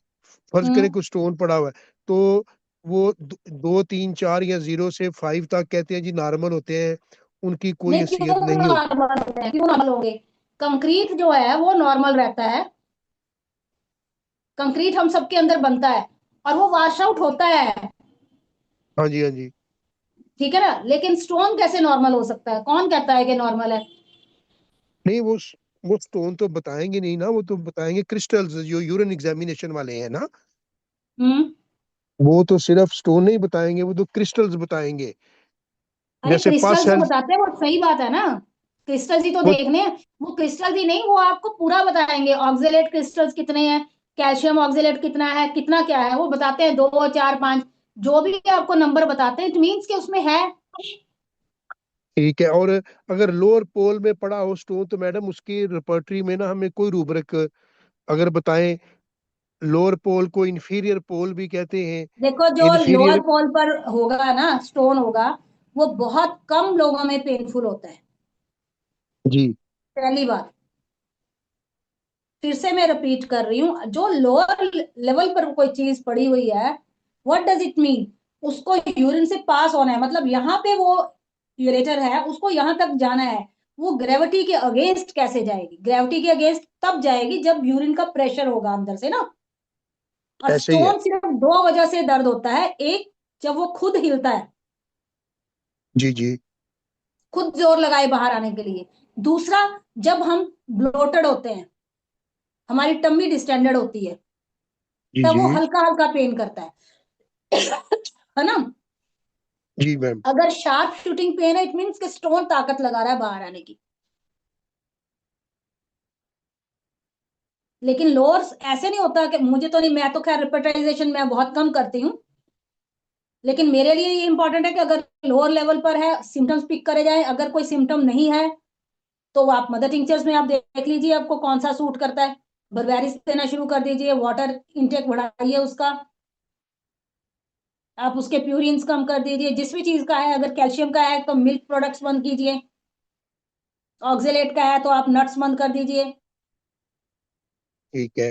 फर्ज करें हम्म कुछ स्टोन पड़ा हुआ है, तो वो 2, 3, 4 या 0 से 5 तक कहते हैं जी नॉर्मल होते हैं, उनकी कोई नहीं, क्यों हैसियत नहीं होती। नॉर्मल होते हैं? क्यों नॉर्मल होंगे? कंक्रीट जो है वो नॉर्मल रहता है, कंक्रीट हम सबके अंदर बनता है और वो वॉश आउट होता है, हाँ जी हाँ जी। ठीक है ना? लेकिन स्टोन कैसे नॉर्मल हो सकता है? कौन कहता है कि नॉर्मल है? नहीं, वो स्टोन तो बताएंगे नहीं ना, वो तो बताएंगे क्रिस्टल्स जो यूरिन एग्जामिनेशन वाले हैं ना, हम्म वो तो सिर्फ स्टोन नहीं बताएंगे, वो तो क्रिस्टल्स बताएंगे। अरे जैसे क्रिस्टल पस जो है बताते हैं वो सही बात है ना, क्रिस्टल ही तो वो। देखने हैं। वो क्रिस्टल ही नहीं, वो आपको पूरा बताएंगे, ऑक्जेलेट क्रिस्टल्स कितने हैं, कैल्शियम ऑक्जेलेट कितना है, कितना क्या है वो बताते हैं, 2, 4, 5 जो भी आपको नंबर बताते हैं, इट मीन्स कि उसमें है। ठीक है, और अगर लोअर पोल में पड़ा हो स्टोन तो मैडम उसकी रिपर्टरी में ना हमें कोई रूब्रिक अगर बताएं। लोअर पोल को इंफीरियर पोल भी कहते हैं। देखो जो लोअर इंफीरियर। पोल पर होगा ना स्टोन होगा, वो बहुत कम लोगों में पेनफुल होता है, जी पहली बात। फिर से मैं रिपीट कर रही हूँ, जो लोअर लेवल पर कोई चीज पड़ी हुई है, व्हाट डज इट मीन? उसको यूरिन से पास होना है, मतलब यहाँ पे वो यूरेटर है, उसको यहाँ तक जाना है। वो ग्रेविटी के अगेंस्ट कैसे जाएगी? ग्रेविटी के अगेंस्ट तब जाएगी जब यूरिन का प्रेशर होगा अंदर से ना। और ऐसे ही है। स्टोन सिर्फ दो वजह से दर्द होता है, एक जब वो खुद हिलता है, जी जी खुद जोर लगाए बाहर आने के लिए। दूसरा, जब हम ब्लोटेड होते हैं, हमारी टम्मी डिस्टेंडेड होती है, जी तब जी वो हल्का हल्का पेन करता है ना? जी मैम। अगर शार्प शूटिंग पेन है, इट मीन्स कि स्टोन ताकत लगा रहा है बाहर आने की। लेकिन लोअर ऐसे नहीं होता कि मुझे तो नहीं, मैं तो खैर रिपेटाइजेशन मैं बहुत कम करती हूँ, लेकिन मेरे लिए ये इंपॉर्टेंट है कि अगर लोअर लेवल पर है सिम्टम्स पिक करे जाए, अगर कोई सिम्टम नहीं है तो आप मदर टिंचर्स में आप देख लीजिए आपको कौन सा सूट करता है, बर्बेरिस देना शुरू कर दीजिए, वाटर इंटेक बढ़ाइए उसका, आप उसके प्यूरिन्स कम कर दीजिए, जिस भी चीज का है, अगर कैल्शियम का है तो मिल्क प्रोडक्ट्स बंद कीजिए, ऑक्जेलेट का है तो आप नट्स बंद कर दीजिए, ठीक है।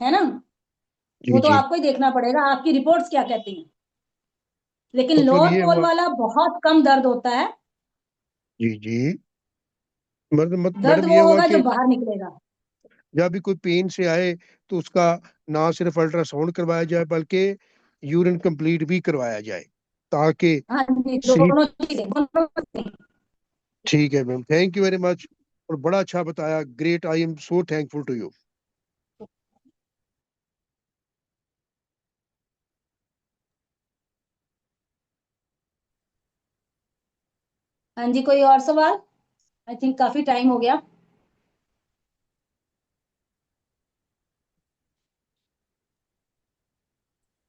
है ना। जी वो तो जी। आपको ही देखना पड़ेगा आपकी रिपोर्ट्स क्या कहती हैं, लेकिन मतलब लोअर ये पोल हुआ। वाला बहुत कम दर्द होता है, जी जी। दर्द मैडम ये वो हुआ होगा जो कि बाहर निकलेगा। जब भी कोई पेन से आए तो उसका ना सिर्फ अल्ट्रासाउंड करवाया जाए बल्कि यूरिन कंप्लीट भी करवाया जाए ताकि हाँ जी, स्लिप। दोनों चीजें। ठीक है ma'am, thank you very much. और बड़ा अच्छा बताया, great, I am so thankful to you. हाँ जी, कोई और सवाल? आई थिंक काफी टाइम हो गया।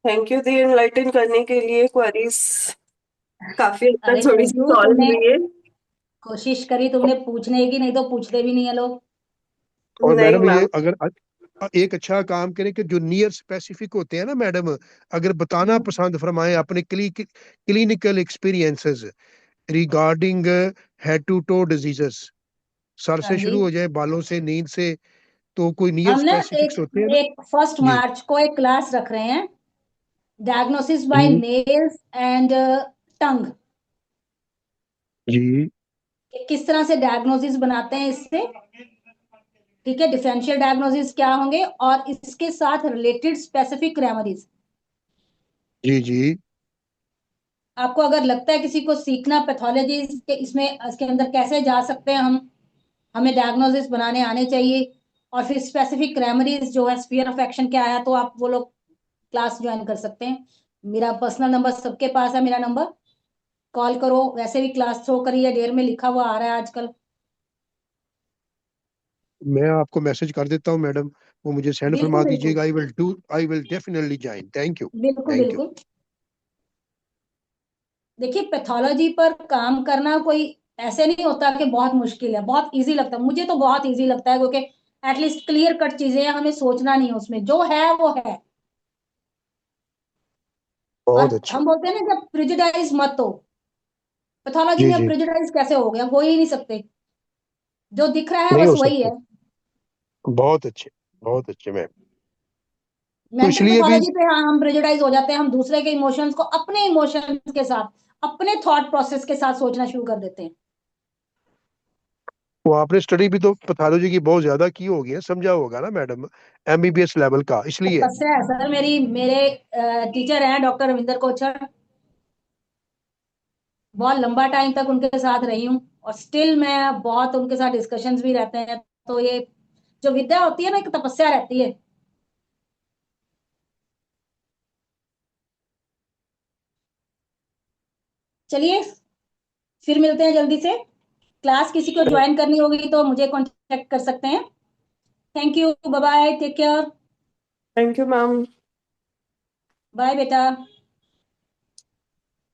थैंक यू दी एनलाइटन करने के लिए। क्वेरीज काफी हद अरे तक थोड़ी थैंक सी यू, सॉल्व तुमने हुई है। कोशिश करी तुमने पूछने की, नहीं तो पूछते भी नहीं है लोग। और नहीं मैडम ये मैम। अगर एक अच्छा काम करें कि जो नियर स्पेसिफिक होते हैं ना मैडम, अगर बताना हम्म, पसंद फरमाएं अपने clinical experiences regarding head to toe diseases, sir हाँ से जी, शुरू हो जाए, बालों से, नींद से, तो कोई नियर हम ना स्पेसिफिक्स एक होते हैं ना। एक फर्स्ट जी मार्च को एक क्लास रख रहे हैं, डायग्नोसिस बाय जी नेल्स एंड टंग, जी किस तरह से डायग्नोसिस बनाते हैं इससे, ठीक है, डिफरेंशियल डायग्नोसिस क्या होंगे और इसके साथ रिलेटेड स्पेसिफिक रेमेडीज। जी जी आपको अगर लगता है किसी को सीखना पैथोलॉजी के इसमें इसके अंदर कैसे जा सकते हैं हम, हमें डायग्नोसिस बनाने आने चाहिए, और फिर स्पेसिफिक रेमेडीज जो है, स्फीयर ऑफ एक्शन क्या आया, तो आप वो लोग क्लास ज्वाइन कर सकते हैं। मेरा पर्सनल नंबर सबके पास है, मेरा नंबर कॉल करो, वैसे भी क्लास थ्रो करी है, डेर में लिखा हुआ आ रहा है आजकल। मैं आपको मैसेज कर देता हूँ मैडम, वो मुझे सेंड बिल्कुल फरमा बिल्कुल, दीजिएगा। I will definitely join. Thank you. बिल्कुल थैंक यू। बिल्कुल। देखिए पैथोलॉजी पर काम करना कोई ऐसे नहीं होता कि बहुत मुश्किल है, बहुत इजी लगता है, मुझे तो बहुत इजी लगता है, क्योंकि एटलीस्ट क्लियर कट चीजें हैं, हमें सोचना नहीं है, उसमें जो है वो है। और बहुत अच्छा। हम बोलते हैं ना, जब प्रिजुडाइज मत हो, पैथोलॉजी जी में जी। प्रिजुडाइज कैसे हो गया, हो ही नहीं सकते, जो दिख रहा है नहीं बस हो वही सकते। है। बहुत अच्छे, बहुत अच्छे मैम। तो मेंटल इसलिए भी पैथोलॉजी पे हाँ हम प्रेजुडाइज हो जाते हैं, हम दूसरे के इमोशंस को अपने इमोशंस के साथ, अपने थॉट प्रोसेस के साथ सोचना शुरू कर देते हैं। वो आपने स्टडी भी तो पैथोलॉजी की बहुत ज्यादा की होगी, है, समझा होगा ना मैडम, एमबीबीएस लेवल का, इसलिए। तपस्या है सर मेरी, मेरे टीचर हैं डॉक्टर रविंदर कोचर, बहुत लंबा टाइम तक उनके साथ रही हूँ, और स्टिल मैं बहुत उनके साथ डिस्कशंस भी रहते हैं, तो ये जो विद्या होती है ना, एक तपस्या रहती है। चलिए, फिर मिलते हैं जल्दी से, क्लास किसी को ज्वाइन करनी होगी तो मुझे कांटेक्ट कर सकते हैं। Thank you, bye bye, take care, thank you ma'am. Bye बेटा।